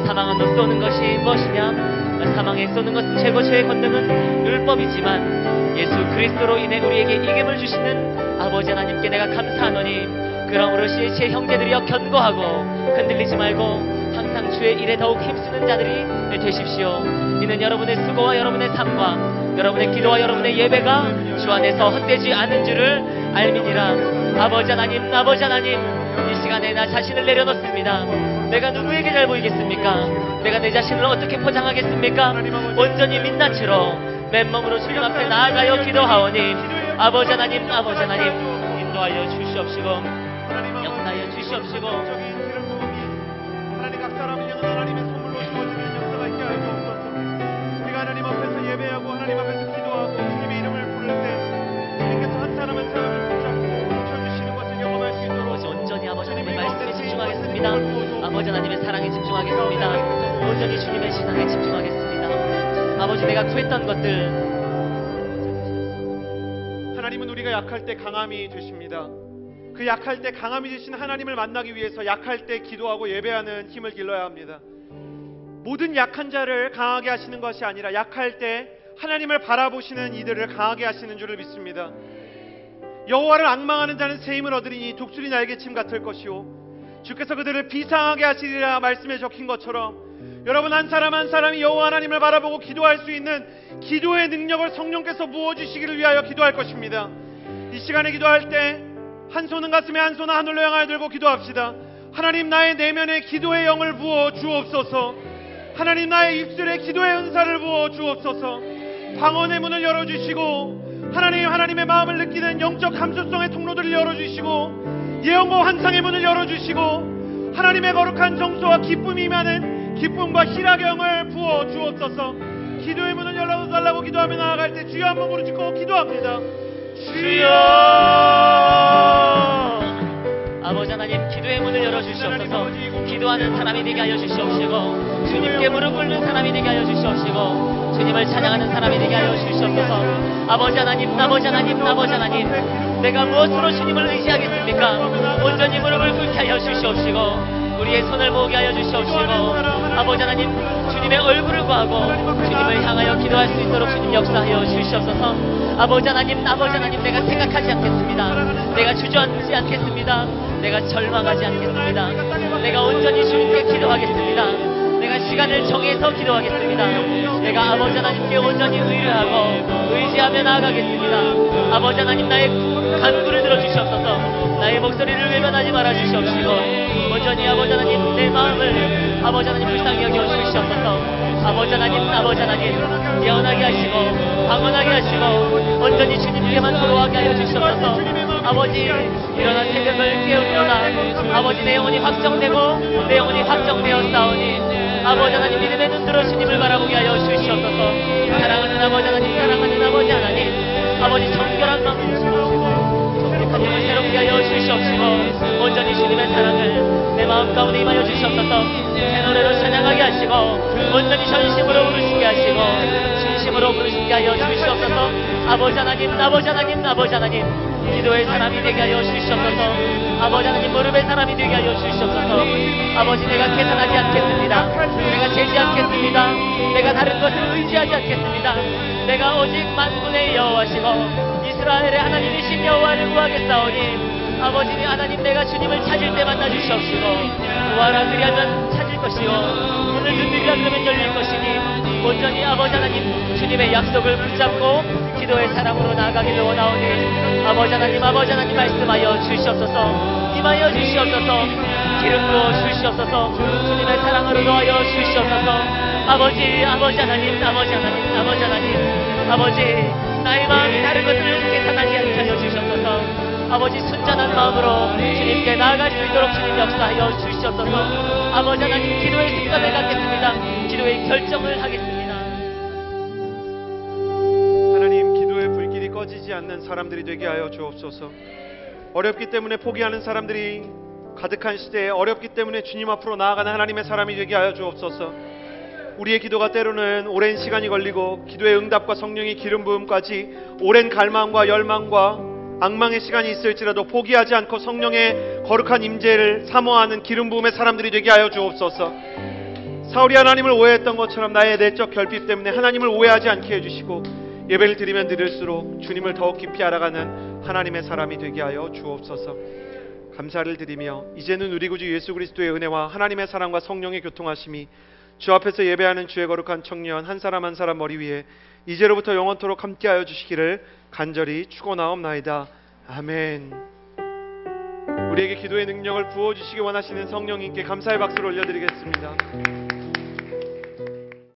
사망 안으로 쏘는 것이 무엇이냐? 사망에 쏘는 것은 최고의 권능은 율법이지만 예수 그리스도로 인해 우리에게 이김을 주시는 아버지 하나님께 내가 감사하노니 그러므로 제 형제들이여 견고하고 흔들리지 말고 항상 주의 일에 더욱 힘쓰는 자들이 되십시오. 이는 여러분의 수고와 여러분의 삶과 여러분의 기도와 여러분의 예배가 주 안에서 헛되지 않은 줄을 알미니라. 아버지 하나님, 아버지 하나님, 이 시간에 나 자신을 내려놓습니다. 내가 누구에게 잘 보이겠습니까? 내가 내 자신을 어떻게 포장하겠습니까? 온전히 민낯으로 맨몸으로 주님 앞에 나아가여 기도하오니 아버지 하나님, 아버지 하나님, 인도하여 주시옵시고 역사하여 주시옵시고 하나님 각 사람을 향한 하나님의 선물로 주어지는 역사가 있게 하여 주옵소서. 우리가 하나님 앞에서 예배하고 하나님 앞에서 기도하고 주님의 이름을 부를 때 주님께서 한 사람 한 사람을 붙잡고 고쳐주시는 것을 경험할 수 있도록 온전히 아버지 하나님의 말씀에 집중하겠습니다. 아버지 하나님의 사랑에 집중하겠습니다. 온전히 주님의 신앙에 집중하겠습니다. 아버지 내가 구했던 것들 하나님은 우리가 약할 때 강함이 되십니다. 그 약할 때 강함이 되신 하나님을 만나기 위해서 약할 때 기도하고 예배하는 힘을 길러야 합니다. 모든 약한 자를 강하게 하시는 것이 아니라 약할 때 하나님을 바라보시는 이들을 강하게 하시는 줄을 믿습니다. 여호와를 앙망하는 자는 새 힘을 얻으리니 독수리 날개침 같을 것이요 주께서 그들을 비상하게 하시리라 말씀에 적힌 것처럼 여러분 한 사람 한 사람이 여호와 하나님을 바라보고 기도할 수 있는 기도의 능력을 성령께서 부어주시기를 위하여 기도할 것입니다. 이 시간에 기도할 때 한 손은 가슴에 한 손은 하늘로 향하여 들고 기도합시다. 하나님 나의 내면에 기도의 영을 부어 주옵소서. 하나님 나의 입술에 기도의 은사를 부어 주옵소서. 방언의 문을 열어주시고 하나님의 마음을 느끼는 영적 감수성의 통로들을 열어주시고 예언과 환상의 문을 열어주시고 하나님의 거룩한 정소와 기쁨이 임하는 기쁨과 희락의 영을 부어 주옵소서. 기도의 문을 열어달라고 기도하며 나아갈 때 주여 한번 부르짖고 기도합니다. 주여 아버지 하나님 기도의 문을 열어주시옵소서. 기도하는 사람이 되게 하여 주시옵시고 주님께 무릎 꿇는 사람이 되게 하여 주시옵시고 주님을 찬양하는 사람이 되게 하여 주시옵소서. 아버지 하나님, 아버지 하나님, 아버지 하나님, 내가 무엇으로 주님을 의지하겠습니까? 온전히 무릎을 꿇게 하여 주시옵시고 우리의 손을 모으게 하여 주시옵시고 아버지 하나님 주님의 얼굴을 구하고 주님을 향하여 기도할 수 있도록 주님 역사하여 주시옵소서. 아버지 하나님, 아버지 하나님, 내가 생각하지 않겠습니다. 내가 주저앉지 않겠습니다. 내가 절망하지 않겠습니다. 내가 온전히 주님께 기도하겠습니다. 내가 시간을 정해서 기도하겠습니다. 내가 아버지 하나님께 온전히 의뢰하고 의지하며 나아가겠습니다. 아버지 하나님 나의 간구를 들어주시옵소서. 나의 목소리를 외면하지 말아주시옵시고 온전히 아버지 하나님 내 마음을 아버지 하나님 불쌍히 여겨주시옵소서. 아버지 하나님, 아버지 하나님 깨어나게 하시고 방언하게 하시고 온전히 주님께만 돌아가게 하여 주시옵소서. 아버지 일어난 새벽을 깨우리로다. 아버지 내 영혼이 확정되고 내 영혼이 확정되었사오니 아버지 하나님 믿음의 눈으로 주님을 바라보게 하여 주시옵소서. 사랑하는 아버지 하나님, 사랑하는 아버지 하나님, 아버지 정결한 마음을 주시옵시고 정직한 영을 새롭게 하여 주시옵시고 온전히 주님의 사랑을 내 마음 가운데 임하여 주시옵소서. 새 노래로 찬양하게 하시고 온전히 전심으로 부르시게 하시고 진심으로 부르시게 하여 주시옵소서. 아버지 하나님, 아버지 하나님, 아버지 하나님, 기도의 사람이 되게 하여 주시옵소서. 아버지 하나님 무릎의 사람이 되게 하여 주시옵소서. 아버지 내가 계산하지 않겠습니다. 내가 재지 않겠습니다. 내가 다른 것을 의지하지 않겠습니다. 내가 오직 만군의 여호와시고 이스라엘의 하나님이신 여호와를 구하겠사오니 아버지 하나님 내가 주님을 찾을 때 만나 주시옵시고 구하라 그리하면 찾을 것이요 문을 두드리라 그러면 열릴 것이니 온전히 아버지 하나님 주님의 약속을 붙잡고 기도의 사람으로 나아가기를 원하오니 아버지 하나님 말씀하여 주시옵소서. 임하여 주시옵소서. 기름 부어 주시옵소서. 주님의 사랑으로 도하여 주시옵소서. 아버지 하나님, 아버지 하나님, 아버지 하나님, 아버지 나의 마음이 다른 것을 계산하지 않게 하여 주시옵소서. 아버지 순전한 마음으로 주님께 나아갈 수 있도록 주님 역사하여 주시옵소서. 아버지 하나님, 기도의 습관을 갖겠습니다. 기도의 결정을 하겠습니다. 하나님, 기도의 불길이 꺼지지 않는 사람들이 되게 하여 주옵소서. 어렵기 때문에 포기하는 사람들이 가득한 시대에, 어렵기 때문에 주님 앞으로 나아가는 하나님의 사람이 되게 하여 주옵소서. 우리의 기도가 때로는 오랜 시간이 걸리고 기도의 응답과 성령의 기름 부음까지 오랜 갈망과 열망과 앙망의 시간이 있을지라도 포기하지 않고 성령의 거룩한 임재를 사모하는 기름 부음의 사람들이 되게 하여 주옵소서. 사울이 하나님을 오해했던 것처럼 나의 내적 결핍 때문에 하나님을 오해하지 않게 해주시고 예배를 드리면 드릴수록 주님을 더욱 깊이 알아가는 하나님의 사람이 되게 하여 주옵소서. 감사를 드리며 이제는 우리 구주 예수 그리스도의 은혜와 하나님의 사랑과 성령의 교통하심이 주 앞에서 예배하는 주의 거룩한 청년 한 사람 한 사람 머리 위에 이제로부터 영원토록 함께하여 주시기를 간절히 축원하옵나이다. 아멘. 우리에게 기도의 능력을 부어주시기 원하시는 성령님께 감사의 박수를 올려드리겠습니다.